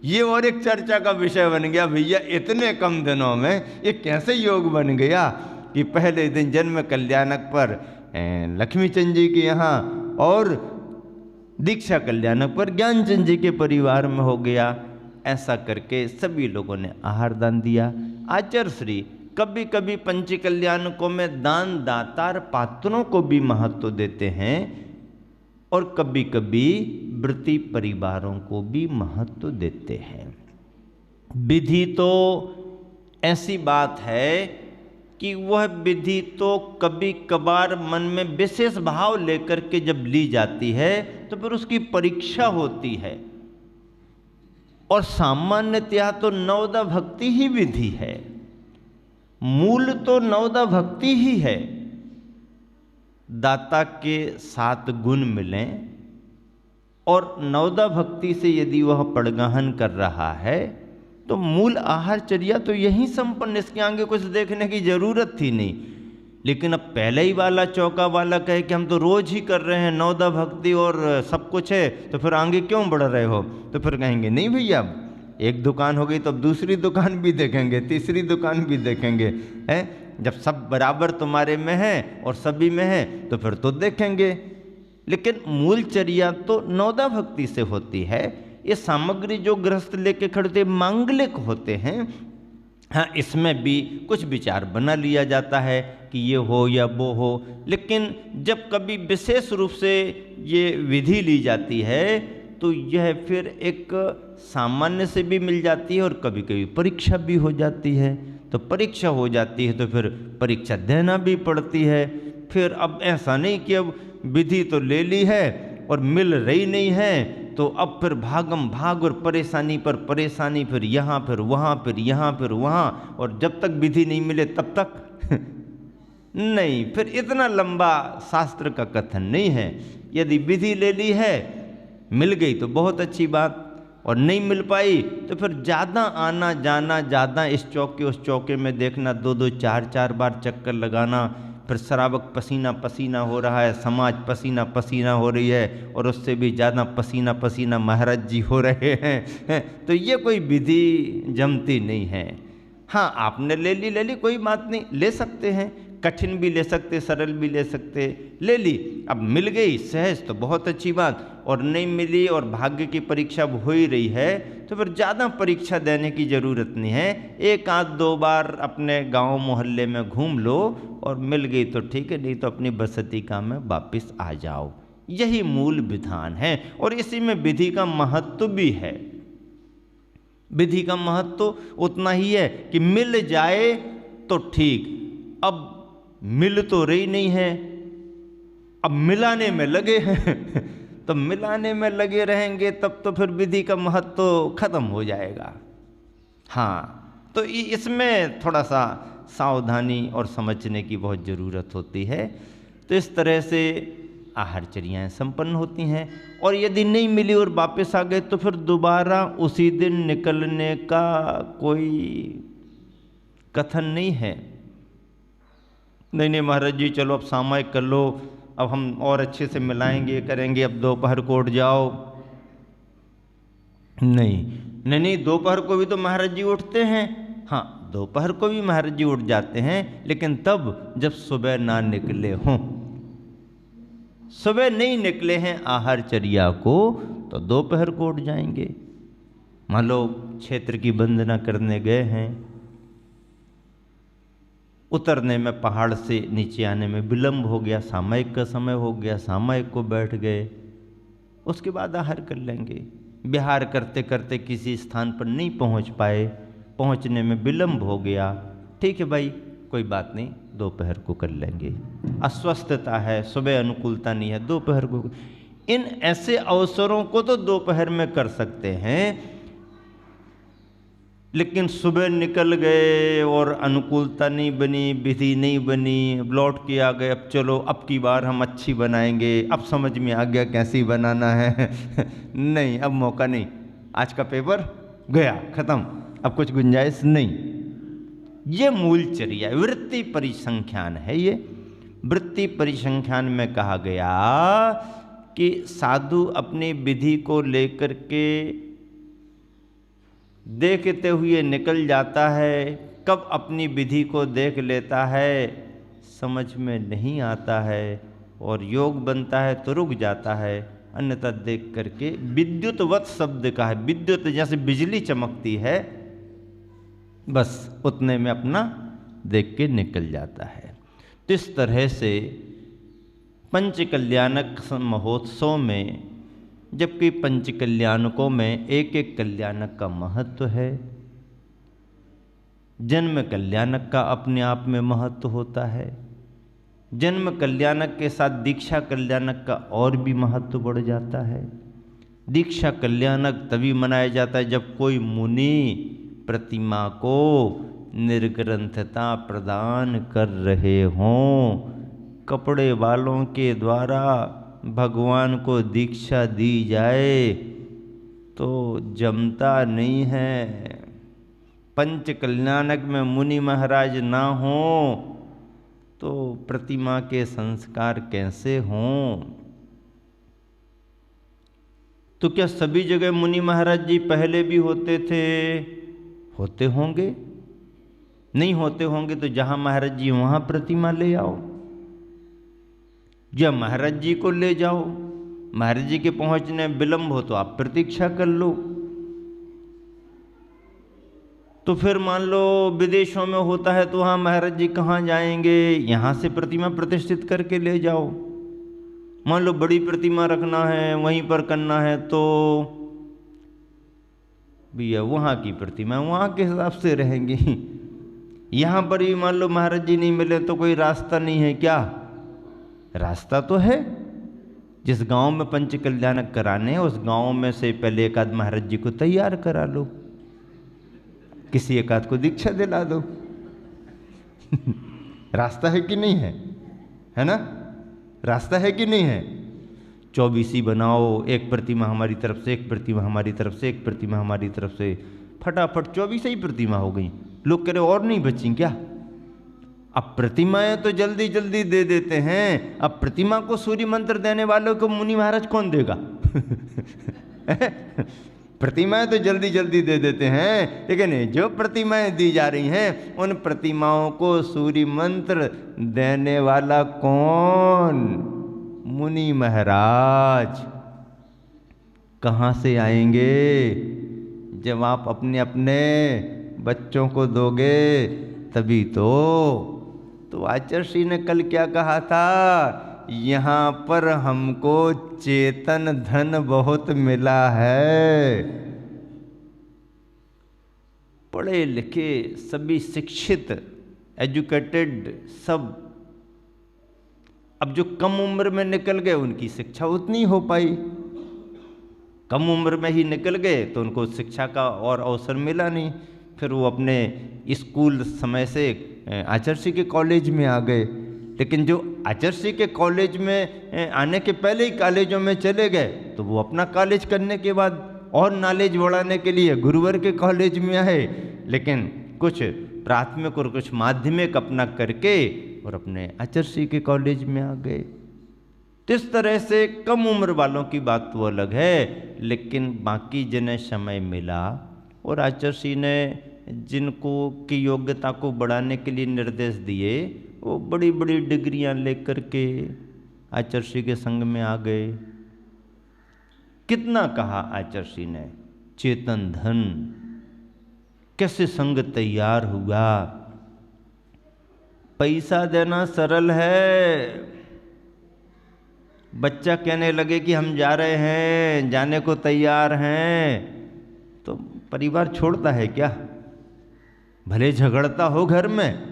[SPEAKER 1] ये और एक चर्चा का विषय बन गया, भैया इतने कम दिनों में ये कैसे योग बन गया कि पहले दिन जन्म कल्याणक पर लक्ष्मीचंद जी के यहाँ और दीक्षा कल्याणक पर ज्ञानचंद जी के परिवार में हो गया। ऐसा करके सभी लोगों ने आहार दान दिया। आचार्य श्री कभी कभी पंच कल्याणकों में दान दातार पात्रों को भी महत्व देते हैं और कभी कभी व्रती परिवारों को भी महत्व देते हैं। विधि तो ऐसी बात है कि वह विधि तो कभी कभार मन में विशेष भाव लेकर के जब ली जाती है तो फिर उसकी परीक्षा होती है। और सामान्यतया तो नवदा भक्ति ही विधि है, मूल तो नवदा भक्ति ही है। दाता के 7 गुण मिलें और नवदा भक्ति से यदि वह पड़गहन कर रहा है तो मूल आहारचर्या तो यही संपन्न, इसके आगे कुछ देखने की जरूरत थी नहीं। लेकिन अब पहले ही वाला चौका वाला कहे कि हम तो रोज ही कर रहे हैं नवदा भक्ति और सब कुछ है, तो फिर आगे क्यों बढ़ रहे हो? तो फिर कहेंगे नहीं भैया, अब एक दुकान हो गई तो अब दूसरी दुकान भी देखेंगे, तीसरी दुकान भी देखेंगे, है? जब सब बराबर तुम्हारे में है और सभी में है तो फिर तो देखेंगे। लेकिन मूल चर्या तो नवदा भक्ति से होती है। ये सामग्री जो गृहस्थ लेके खड़े मांगलिक होते हैं, हाँ इसमें भी कुछ विचार बना लिया जाता है कि ये हो या वो हो। लेकिन जब कभी विशेष रूप से ये विधि ली जाती है तो यह फिर एक सामान्य से भी मिल जाती है और कभी कभी परीक्षा भी हो जाती है। तो परीक्षा हो जाती है तो फिर परीक्षा देना भी पड़ती है। फिर अब ऐसा नहीं कि अब विधि तो ले ली है और मिल रही नहीं है तो अब फिर भागम भाग और परेशानी पर परेशानी, फिर यहाँ फिर वहाँ, फिर यहाँ फिर वहाँ, और जब तक विधि नहीं मिले तब तक नहीं। फिर इतना लंबा शास्त्र का कथन नहीं है। यदि विधि ले ली है, मिल गई तो बहुत अच्छी बात, और नहीं मिल पाई तो फिर ज़्यादा आना जाना, ज़्यादा इस चौके उस चौके में देखना, 2-2 4-4 बार चक्कर लगाना, फिर श्रावक पसीना पसीना हो रहा है, समाज पसीना पसीना हो रही है, और उससे भी ज़्यादा पसीना पसीना महाराज जी हो रहे हैं। तो ये कोई विधि जमती नहीं है। हाँ आपने ले ली कोई बात नहीं, ले सकते हैं, कठिन भी ले सकते, सरल भी ले सकते, ले ली। अब मिल गई सहज तो बहुत अच्छी बात, और नहीं मिली और भाग्य की परीक्षा हो ही रही है तो फिर ज़्यादा परीक्षा देने की ज़रूरत नहीं है। 1-2 बार अपने गांव मोहल्ले में घूम लो और मिल गई तो ठीक है, नहीं तो अपनी बसतिका में वापस आ जाओ। यही मूल विधान है और इसी में विधि का महत्व भी है। विधि का महत्व उतना ही है कि मिल जाए तो ठीक, अब मिल तो रही नहीं है, अब मिलाने में लगे हैं तो मिलाने में लगे रहेंगे तब तो फिर विधि का महत्व खत्म हो जाएगा। हाँ तो इसमें थोड़ा सा सावधानी और समझने की बहुत ज़रूरत होती है। तो इस तरह से आहारचर्याएँ संपन्न होती हैं, और यदि नहीं मिली और वापस आ गए तो फिर दोबारा उसी दिन निकलने का कोई कथन नहीं है। नहीं महाराज जी चलो अब सामायिक कर लो, अब हम और अच्छे से मिलाएंगे करेंगे, अब दोपहर को उठ जाओ। नहीं दोपहर को भी तो महाराज जी उठते हैं। हाँ दोपहर को भी महाराज जी उठ जाते हैं, लेकिन तब जब सुबह ना निकले हों। सुबह नहीं निकले हैं आहारचर्या को तो दोपहर को उठ जाएंगे। मान लो क्षेत्र की वंदना करने गए हैं, उतरने में पहाड़ से नीचे आने में विलंब हो गया, सामायिक का समय हो गया, सामायिक को बैठ गए, उसके बाद आहार कर लेंगे। विहार करते करते किसी स्थान पर नहीं पहुंच पाए, पहुंचने में विलंब हो गया, ठीक है भाई कोई बात नहीं, दोपहर को कर लेंगे। अस्वस्थता है, सुबह अनुकूलता नहीं है, दोपहर को। इन ऐसे अवसरों को तो दोपहर में कर सकते हैं, लेकिन सुबह निकल गए और अनुकूलता नहीं बनी, विधि नहीं बनी, लौट के आ गए, अब चलो अब की बार हम अच्छी बनाएंगे, अब समझ में आ गया कैसी बनाना है नहीं अब मौका नहीं, आज का पेपर गया खत्म, अब कुछ गुंजाइश नहीं। ये मूल चर्या वृत्ति परिसंख्यान है। ये वृत्ति परिसंख्यान में कहा गया कि साधु अपनी विधि को लेकर के देखते हुए निकल जाता है, कब अपनी विधि को देख लेता है समझ में नहीं आता है, और योग बनता है तो रुक जाता है, अन्यथा देख करके विद्युतवत शब्द का है, विद्युत जैसे बिजली चमकती है, बस उतने में अपना देख के निकल जाता है। तो इस तरह से पंचकल्याणक महोत्सव में, जबकि पंचकल्याणकों में एक एक कल्याणक का महत्व है, जन्म कल्याणक का अपने आप में महत्व होता है, जन्म कल्याणक के साथ दीक्षा कल्याणक का और भी महत्व बढ़ जाता है। दीक्षा कल्याणक तभी मनाया जाता है जब कोई मुनि प्रतिमा को निर्ग्रंथता प्रदान कर रहे हों। कपड़े वालों के द्वारा भगवान को दीक्षा दी जाए तो जमता नहीं है। पंच कल्याणक में मुनि महाराज ना हो तो प्रतिमा के संस्कार कैसे हों? तो क्या सभी जगह मुनि महाराज जी पहले भी होते थे? होते होंगे। नहीं होते होंगे तो जहां महाराज जी वहां प्रतिमा ले आओ, या महाराज जी को ले जाओ। महाराज जी के पहुंचने विलंब हो तो आप प्रतीक्षा कर लो। तो फिर मान लो विदेशों में होता है तो वहाँ महाराज जी कहाँ जाएंगे? यहाँ से प्रतिमा प्रतिष्ठित करके ले जाओ। मान लो बड़ी प्रतिमा रखना है, वहीं पर करना है, तो भैया वहाँ की प्रतिमा वहाँ के हिसाब से रहेंगी। यहाँ पर भी मान लो महाराज जी नहीं मिले तो कोई रास्ता नहीं है क्या? रास्ता तो है। जिस गांव में पंच कल्याणक कराने उस गांव में से पहले एक आध महाराज जी को तैयार करा लो, किसी एक आध को दीक्षा दिला दो। रास्ता है कि नहीं है ना? रास्ता है कि नहीं है? 24 बनाओ, एक प्रतिमा हमारी तरफ से, एक प्रतिमा हमारी तरफ से, एक प्रतिमा हमारी तरफ से, फटाफट 24 ही प्रतिमा हो गई। लोग कह रहे और नहीं बची क्या? अब प्रतिमाएं तो जल्दी जल्दी दे देते हैं, अब प्रतिमा को सूर्य मंत्र देने वालों को मुनि महाराज कौन देगा? प्रतिमाएं तो जल्दी जल्दी दे देते हैं, लेकिन जो प्रतिमाएं दी जा रही हैं उन प्रतिमाओं को सूर्य मंत्र देने वाला कौन? मुनि महाराज। कहाँ से आएंगे? जब आप अपने अपने बच्चों को दोगे तभी तो आचार्य ने कल क्या कहा था? यहाँ पर हमको चेतन धन बहुत मिला है। पढ़े लिखे सभी शिक्षित एजुकेटेड सब, अब जो कम उम्र में निकल गए उनकी शिक्षा उतनी हो पाई, कम उम्र में ही निकल गए तो उनको शिक्षा का और अवसर मिला नहीं। फिर वो अपने स्कूल समय से आचार्य के कॉलेज में आ गए, लेकिन जो आचार्य के कॉलेज में आने के पहले ही कॉलेजों में चले गए तो वो अपना कॉलेज करने के बाद और नॉलेज बढ़ाने के लिए गुरुवर के कॉलेज में आए, लेकिन कुछ प्राथमिक और कुछ माध्यमिक अपना करके और अपने आचार्य के कॉलेज में आ गए। तो इस तरह से कम उम्र वालों की बात तो अलग है, लेकिन बाकी जिन्हें समय मिला और आचार्य ने जिनको की योग्यता को बढ़ाने के लिए निर्देश दिए वो बड़ी बड़ी डिग्रियां लेकर के आचार्य के संग में आ गए। कितना कहा आचार्य ने? चेतन धन। कैसे संग तैयार हुआ? पैसा देना सरल है। बच्चा कहने लगे कि हम जा रहे हैं, जाने को तैयार हैं, तो परिवार छोड़ता है क्या? भले झगड़ता हो घर में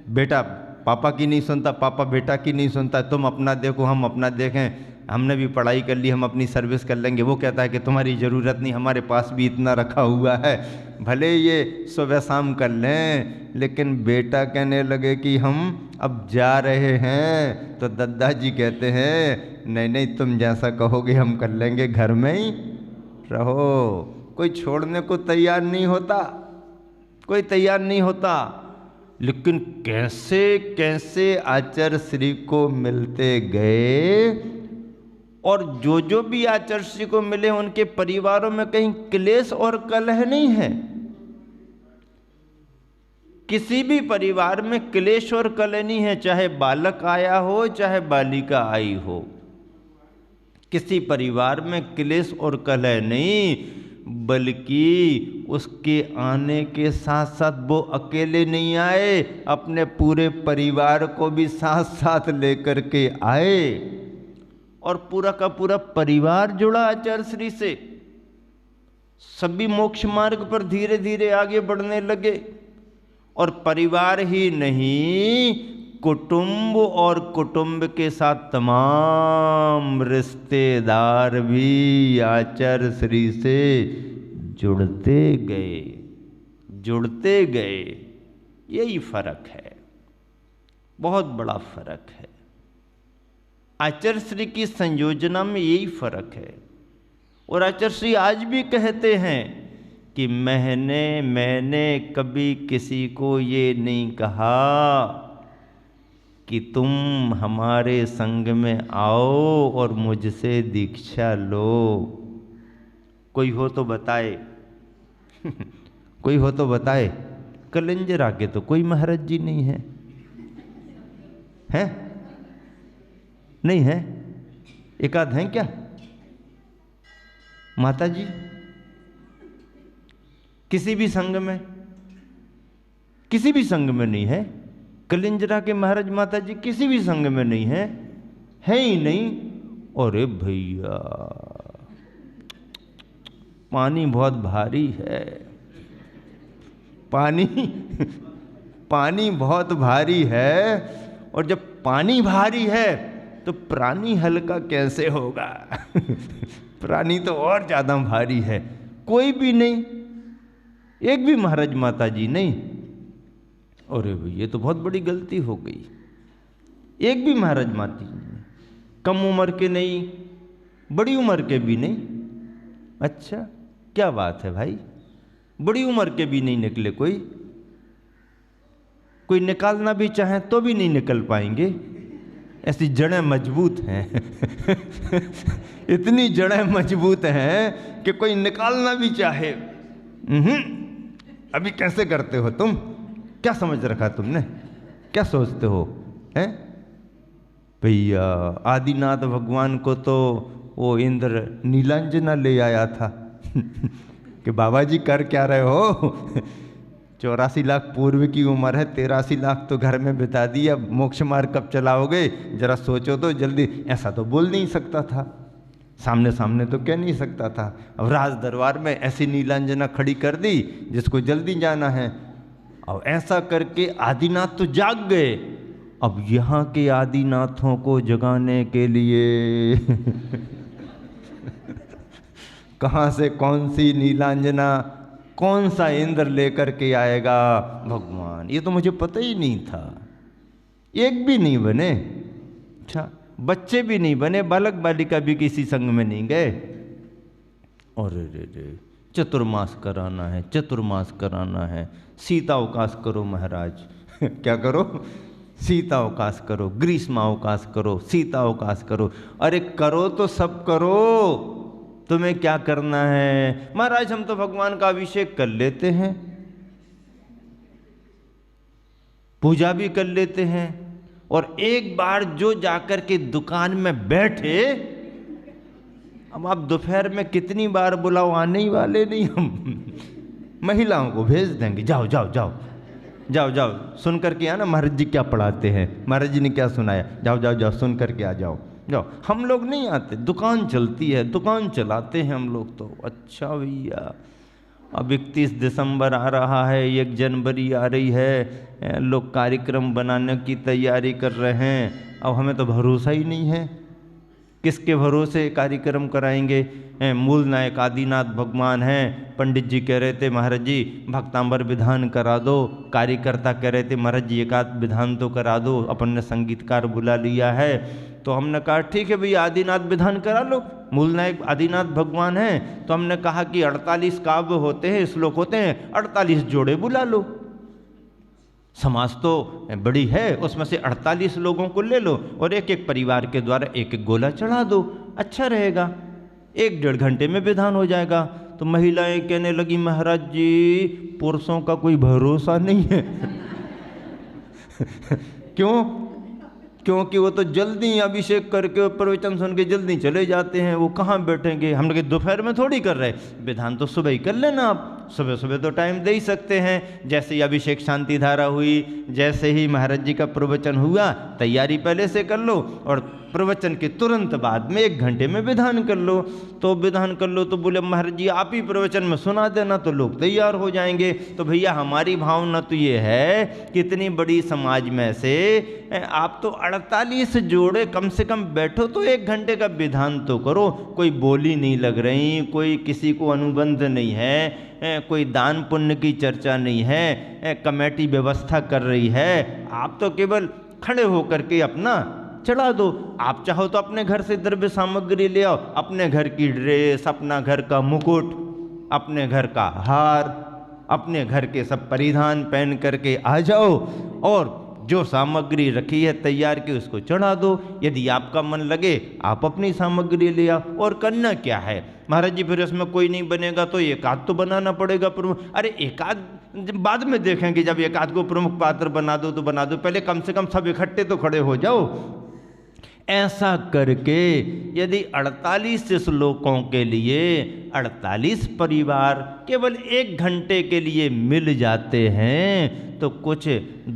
[SPEAKER 1] बेटा पापा की नहीं सुनता, पापा बेटा की नहीं सुनता, तुम अपना देखो हम अपना देखें, हमने भी पढ़ाई कर ली, हम अपनी सर्विस कर लेंगे। वो कहता है कि तुम्हारी ज़रूरत नहीं, हमारे पास भी इतना रखा हुआ है, भले ये सुबह शाम कर लें। लेकिन बेटा कहने लगे कि हम अब जा रहे हैं तो दादाजी कहते हैं नहीं नहीं तुम जैसा कहोगे हम कर लेंगे, घर में ही रहो। कोई छोड़ने को तैयार नहीं होता, कोई तैयार नहीं होता। लेकिन कैसे कैसे आचार्य श्री को मिलते गए, और जो भी आचार्य श्री को मिले उनके परिवारों में कहीं क्लेश और कलह नहीं है। किसी भी परिवार में क्लेश और कलह नहीं है, चाहे बालक आया हो चाहे बालिका आई हो। किसी परिवार में क्लेश और कलह नहीं, बल्कि उसके आने के साथ साथ वो अकेले नहीं आए, अपने पूरे परिवार को भी साथ साथ लेकर के आए और पूरा का पूरा परिवार जुड़ा आचार्य श्री से। सभी मोक्ष मार्ग पर धीरे धीरे आगे बढ़ने लगे और परिवार ही नहीं, कुटुंब और कुटुंब के साथ तमाम रिश्तेदार भी आचार्य श्री से जुड़ते गए। यही फर्क है, बहुत बड़ा फर्क है। आचार्य श्री की संयोजना में यही फर्क है। और आचार्य श्री आज भी कहते हैं कि मैंने कभी किसी को ये नहीं कहा कि तुम हमारे संग में आओ और मुझसे दीक्षा लो। कोई हो तो बताए कोई हो तो बताए। कलिंजरा के तो कोई महाराज जी नहीं है, हैं? नहीं है? एक आध हैं क्या? माता जी किसी भी संघ में, किसी भी संघ में नहीं है। कलिंजरा के महाराज माता जी किसी भी संघ में नहीं है, है ही नहीं। अरे भैया पानी बहुत भारी है, पानी बहुत भारी है। और जब पानी भारी है तो प्राणी हल्का कैसे होगा प्राणी तो और ज्यादा भारी है। कोई भी नहीं, एक भी महाराज माता जी नहीं। अरे भाई ये तो बहुत बड़ी गलती हो गई। एक भी महाराज माता जी नहीं, कम उम्र के नहीं, बड़ी उम्र के भी नहीं। अच्छा क्या बात है भाई, बड़ी उम्र के भी नहीं निकले। कोई निकालना भी चाहे तो भी नहीं निकल पाएंगे, ऐसी जड़ें मजबूत हैं इतनी जड़ें मजबूत हैं कि कोई निकालना भी चाहे। अभी कैसे करते हो तुम? क्या समझ रखा तुमने? क्या सोचते हो? हैं भैया आदिनाथ भगवान को तो वो इंद्र नीलांजना ले आया था कि बाबा जी कर क्या रहे हो 84 लाख पूर्व की उम्र है, 83 लाख तो घर में बिता दी, अब मोक्ष मार्ग कब चलाओगे? जरा सोचो तो जल्दी। ऐसा तो बोल नहीं सकता था, सामने सामने तो कह नहीं सकता था। अब राज दरबार में ऐसी नीलांजना खड़ी कर दी जिसको जल्दी जाना है। अब ऐसा करके आदिनाथ तो जाग गए। अब यहाँ के आदिनाथों को जगाने के लिए कहाँ से कौन सी नीलांजना, कौन सा इंद्र लेकर के आएगा भगवान, ये तो मुझे पता ही नहीं था। एक भी नहीं बने। अच्छा बच्चे भी नहीं बने, बालक बालिका भी किसी संग में नहीं गए। और रे चतुर्मास कराना है, चतुर्मास कराना है। सीता अवकाश करो महाराज क्या करो? सीता अवकाश करो, ग्रीष्मा अवकाश करो, सीता अवकाश करो। अरे करो तो सब करो, तुम्हें क्या करना है? महाराज हम तो भगवान का अभिषेक कर लेते हैं, पूजा भी कर लेते हैं, और एक बार जो जाकर के दुकान में बैठे, अब आप दोपहर में कितनी बार बुलाओ, आने ही वाले नहीं हम महिलाओं को भेज देंगे, जाओ जाओ जाओ जाओ जाओ सुन करके आना महाराज जी क्या पढ़ाते हैं, महाराज जी ने क्या सुनाया, जाओ जाओ जाओ सुन करके आ जाओ जाओ। हम लोग नहीं आते, दुकान चलती है, दुकान चलाते हैं हम लोग तो। अच्छा भैया अब 31 दिसंबर आ रहा है, 1 जनवरी आ रही है, लोग कार्यक्रम बनाने की तैयारी कर रहे हैं। अब हमें तो भरोसा ही नहीं है, किसके भरोसे कार्यक्रम कराएंगे? मूल नायक आदिनाथ भगवान हैं। पंडित जी कह रहे थे महाराज जी भक्तांबर विधान करा दो, कार्यकर्ता कह रहे थे महाराज जी एकाध विधान तो करा दो, अपन ने संगीतकार बुला लिया है। तो हमने कहा ठीक है भैया आदिनाथ विधान करा लो, मूल नायक आदिनाथ भगवान हैं। तो हमने कहा कि 48 काव्य होते हैं, श्लोक होते हैं, 48 जोड़े बुला लो। समाज तो बड़ी है, उसमें से 48 लोगों को ले लो और एक एक परिवार के द्वारा एक एक गोला चढ़ा दो, अच्छा रहेगा, 1-1.5 घंटे में विधान हो जाएगा। तो महिलाएं कहने लगी महाराज जी पुरुषों का कोई भरोसा नहीं है क्यों? क्योंकि वो तो जल्दी अभिषेक करके प्रवचन सुन के जल्दी चले जाते हैं, वो कहाँ बैठेंगे। हम लोग दोपहर में थोड़ी कर रहे, विधान तो सुबह ही कर लेना आप, सुबह सुबह तो टाइम दे ही सकते हैं। जैसे ही अभिषेक शांति धारा हुई, जैसे ही महाराज जी का प्रवचन हुआ, तैयारी पहले से कर लो और प्रवचन के तुरंत बाद में 1 घंटे में विधान कर लो। तो विधान कर लो तो बोले महाराज जी आप ही प्रवचन में सुना देना, तो लोग तैयार हो जाएंगे। तो भैया हमारी भावना तो ये है कि इतनी बड़ी समाज में से आप तो 48 जोड़े कम से कम बैठो तो 1 घंटे का विधान तो करो। कोई बोली नहीं लग रही, कोई किसी को अनुबंध नहीं है, कोई दान पुण्य की चर्चा नहीं है, कमेटी व्यवस्था कर रही है। आप तो केवल खड़े होकर के अपना चढ़ा दो। आप चाहो तो अपने घर से द्रव्य सामग्री ले आओ, अपने घर की ड्रेस, अपना घर का मुकुट, अपने घर का हार, अपने घर के सब परिधान पहन करके आ जाओ और जो सामग्री रखी है तैयार की उसको चढ़ा दो। यदि आपका मन लगे आप अपनी सामग्री ले आओ। और करना क्या है महाराज जी, फिर उसमें कोई नहीं बनेगा तो एकाध तो बनाना पड़ेगा प्रमुख। अरे एकाध बाद में देखेंगे, जब एकाध को प्रमुख पात्र बना दो तो बना दो, पहले कम से कम सब इकट्ठे तो खड़े हो जाओ। ऐसा करके यदि 48 श्लोकों के लिए 48 परिवार केवल 1 घंटे के लिए मिल जाते हैं तो कुछ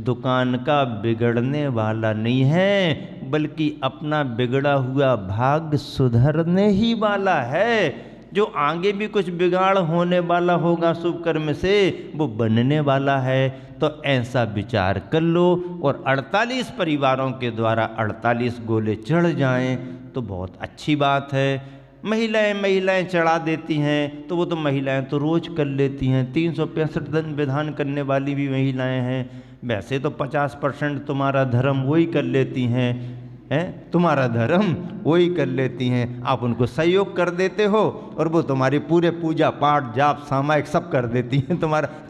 [SPEAKER 1] दुकान का बिगड़ने वाला नहीं है, बल्कि अपना बिगड़ा हुआ भाग्य सुधरने ही वाला है। जो आगे भी कुछ बिगाड़ होने वाला होगा शुभ कर्म से, वो बनने वाला है। तो ऐसा विचार कर लो और 48 परिवारों के द्वारा 48 गोले चढ़ जाएं तो बहुत अच्छी बात है। महिलाएं चढ़ा देती हैं तो वो तो महिलाएं तो रोज कर लेती हैं। 365 दिन विधान करने वाली भी महिलाएं हैं। वैसे तो 50% तुम्हारा धर्म वही कर लेती हैं, तुम्हारा धर्म वही कर लेती हैं। आप उनको सहयोग कर देते हो और वो तुम्हारी पूरे पूजा पाठ जाप सामायिक सब कर देती हैं,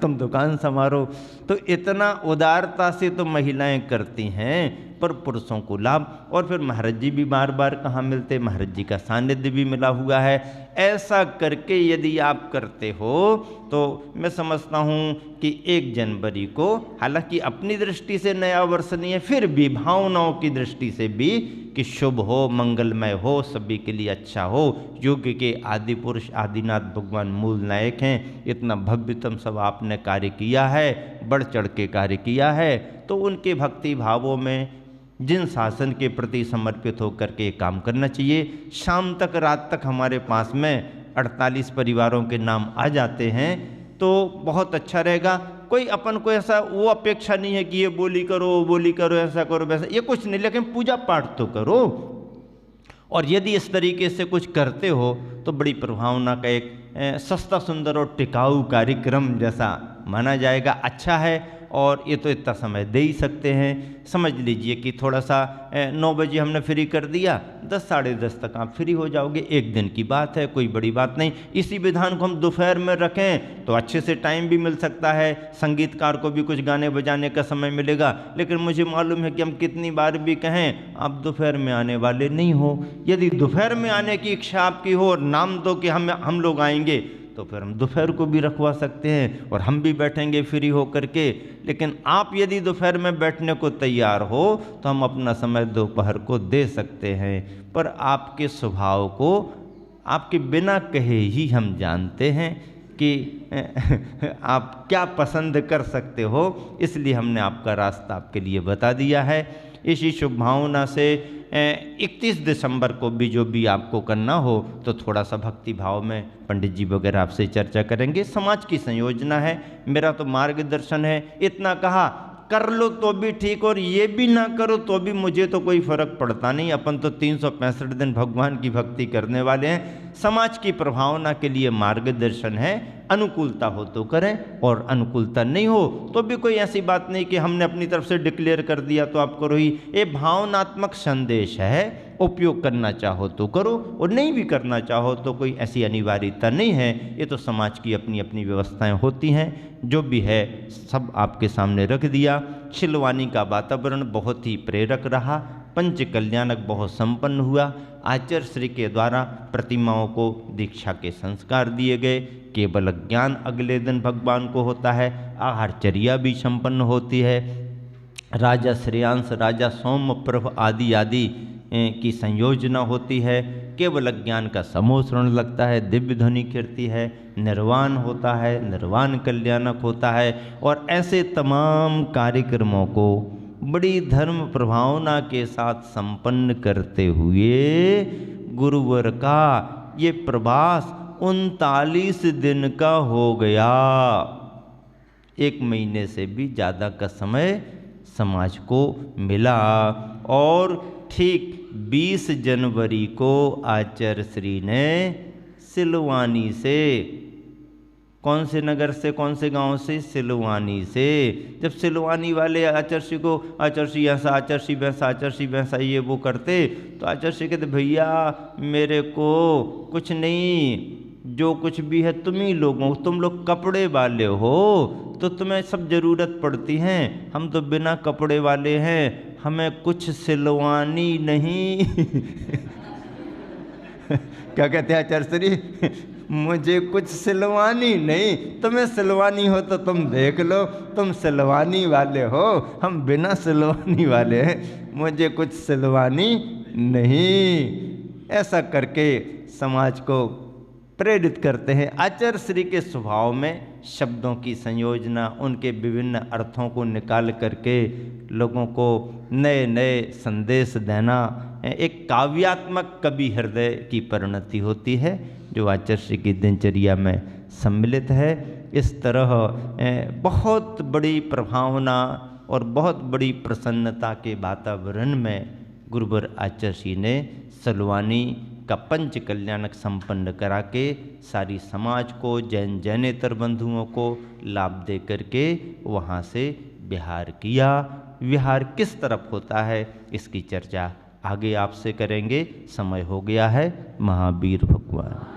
[SPEAKER 1] तुम दुकान संभालो। तो इतना उदारता से तो महिलाएं करती हैं, पर पुरुषों को लाभ। और फिर महाराज जी भी बार बार कहाँ मिलते, महाराज जी का सानिध्य भी मिला हुआ है। ऐसा करके यदि आप करते हो तो मैं समझता हूँ कि 1 जनवरी को, हालांकि अपनी दृष्टि से नया वर्ष नहीं है, फिर भी भावनाओं की दृष्टि से भी कि शुभ हो, मंगलमय हो, सभी के लिए अच्छा हो। युग के आदि पुरुष आदिनाथ भगवान मूल नायक हैं। इतना भव्यतम सब आपने कार्य किया है, बढ़ चढ़ के कार्य किया है, तो उनके भक्ति भावों में जिन शासन के प्रति समर्पित होकर के काम करना चाहिए। शाम तक रात तक हमारे पास में 48 परिवारों के नाम आ जाते हैं तो बहुत अच्छा रहेगा। कोई अपन को ऐसा वो अपेक्षा नहीं है कि ये बोली करो, वो बोली करो, ऐसा करो वैसा, ये कुछ नहीं, लेकिन पूजा पाठ तो करो। और यदि इस तरीके से कुछ करते हो तो बड़ी प्रभावना का एक सस्ता सुंदर और टिकाऊ कार्यक्रम जैसा माना जाएगा। अच्छा है। और ये तो इतना समय दे ही सकते हैं। समझ लीजिए कि थोड़ा सा 9 बजे हमने फ्री कर दिया, 10 साढ़े 10 तक आप फ्री हो जाओगे। 1 दिन की बात है, कोई बड़ी बात नहीं। इसी विधान को हम दोपहर में रखें तो अच्छे से टाइम भी मिल सकता है, संगीतकार को भी कुछ गाने बजाने का समय मिलेगा। लेकिन मुझे मालूम है कि हम कितनी बार भी कहें आप दोपहर में आने वाले नहीं हो। यदि दोपहर में आने की इच्छा आपकी हो और नाम दो कि हम लोग आएंगे, तो फिर हम दोपहर को भी रखवा सकते हैं और हम भी बैठेंगे फ्री होकर के। लेकिन आप यदि दोपहर में बैठने को तैयार हो तो हम अपना समय दोपहर को दे सकते हैं। पर आपके स्वभाव को आपके बिना कहे ही हम जानते हैं कि आप क्या पसंद कर सकते हो, इसलिए हमने आपका रास्ता आपके लिए बता दिया है। इसी शुभ भावना से 31 दिसंबर को भी जो भी आपको करना हो तो थोड़ा सा भक्ति भाव में पंडित जी वगैरह आपसे चर्चा करेंगे। समाज की संयोजना है, मेरा तो मार्गदर्शन है। इतना कहा कर लो तो भी ठीक और ये भी ना करो तो भी मुझे तो कोई फर्क पड़ता नहीं। अपन तो 365 दिन भगवान की भक्ति करने वाले हैं। समाज की प्रभावना के लिए मार्गदर्शन है। अनुकूलता हो तो करें और अनुकूलता नहीं हो तो भी कोई ऐसी बात नहीं कि हमने अपनी तरफ से डिक्लेयर कर दिया तो आप करो ही। ये भावनात्मक संदेश है, उपयोग करना चाहो तो करो और नहीं भी करना चाहो तो कोई ऐसी अनिवार्यता नहीं है। ये तो समाज की अपनी अपनी व्यवस्थाएं होती हैं। जो भी है सब आपके सामने रख दिया। शिलवानी का वातावरण बहुत ही प्रेरक रहा, पंच कल्याणक बहुत संपन्न हुआ। आचार्य श्री के द्वारा प्रतिमाओं को दीक्षा के संस्कार दिए गए। केवल ज्ञान अगले दिन भगवान को होता है। आहारचर्या भी संपन्न होती है। राजा श्रेयांश, राजा सोमप्रभ आदि आदि की संयोजना होती है। केवल ज्ञान का समोसरण लगता है, दिव्य ध्वनि कीर्ति है, निर्वाण होता है, निर्वाण कल्याणक होता है। और ऐसे तमाम कार्यक्रमों को बड़ी धर्म प्रभावना के साथ संपन्न करते हुए गुरुवर का ये प्रवास 39 दिन का हो गया। 1 महीने से भी ज़्यादा का समय समाज को मिला। और ठीक 20 जनवरी को आचार्य श्री ने सिलवानी से, कौन से नगर से, कौन से गांव से, सिलवानी से, जब सिलवानी वाले आचार्य श्री को, आचार्य श्री ऐसा, आचार्य श्री वैसा, आचार्य श्री वैसा ये वो करते, तो आचार्य श्री कहते भैया मेरे को कुछ नहीं, जो कुछ भी है तुम ही लोगों, तुम लोग कपड़े वाले हो तो तुम्हें सब जरूरत पड़ती हैं, हम तो बिना कपड़े वाले हैं, हमें कुछ सिलवानी नहीं। क्या कहते हैं आचार्य श्री, मुझे कुछ सिलवानी नहीं, तुम्हें सिलवानी हो तो तुम देख लो, तुम सिलवानी वाले हो, हम बिना सिलवानी वाले हैं, मुझे कुछ सिलवानी नहीं। ऐसा करके समाज को प्रेरित करते हैं। आचार्य श्री के स्वभाव में शब्दों की संयोजना, उनके विभिन्न अर्थों को निकाल करके लोगों को नए नए संदेश देना एक काव्यात्मक कवि हृदय की परिणति होती है, जो आचार्य श्री की दिनचर्या में सम्मिलित है। इस तरह बहुत बड़ी प्रभावना और बहुत बड़ी प्रसन्नता के वातावरण में गुरुवर आचार्य श्री ने सलवानी का पंच कल्याणक संपन्न करा के सारी समाज को, जैन जैनेतर बंधुओं को लाभ दे करके वहाँ से विहार किया। विहार किस तरफ होता है इसकी चर्चा आगे आपसे करेंगे, समय हो गया है। महावीर भगवान।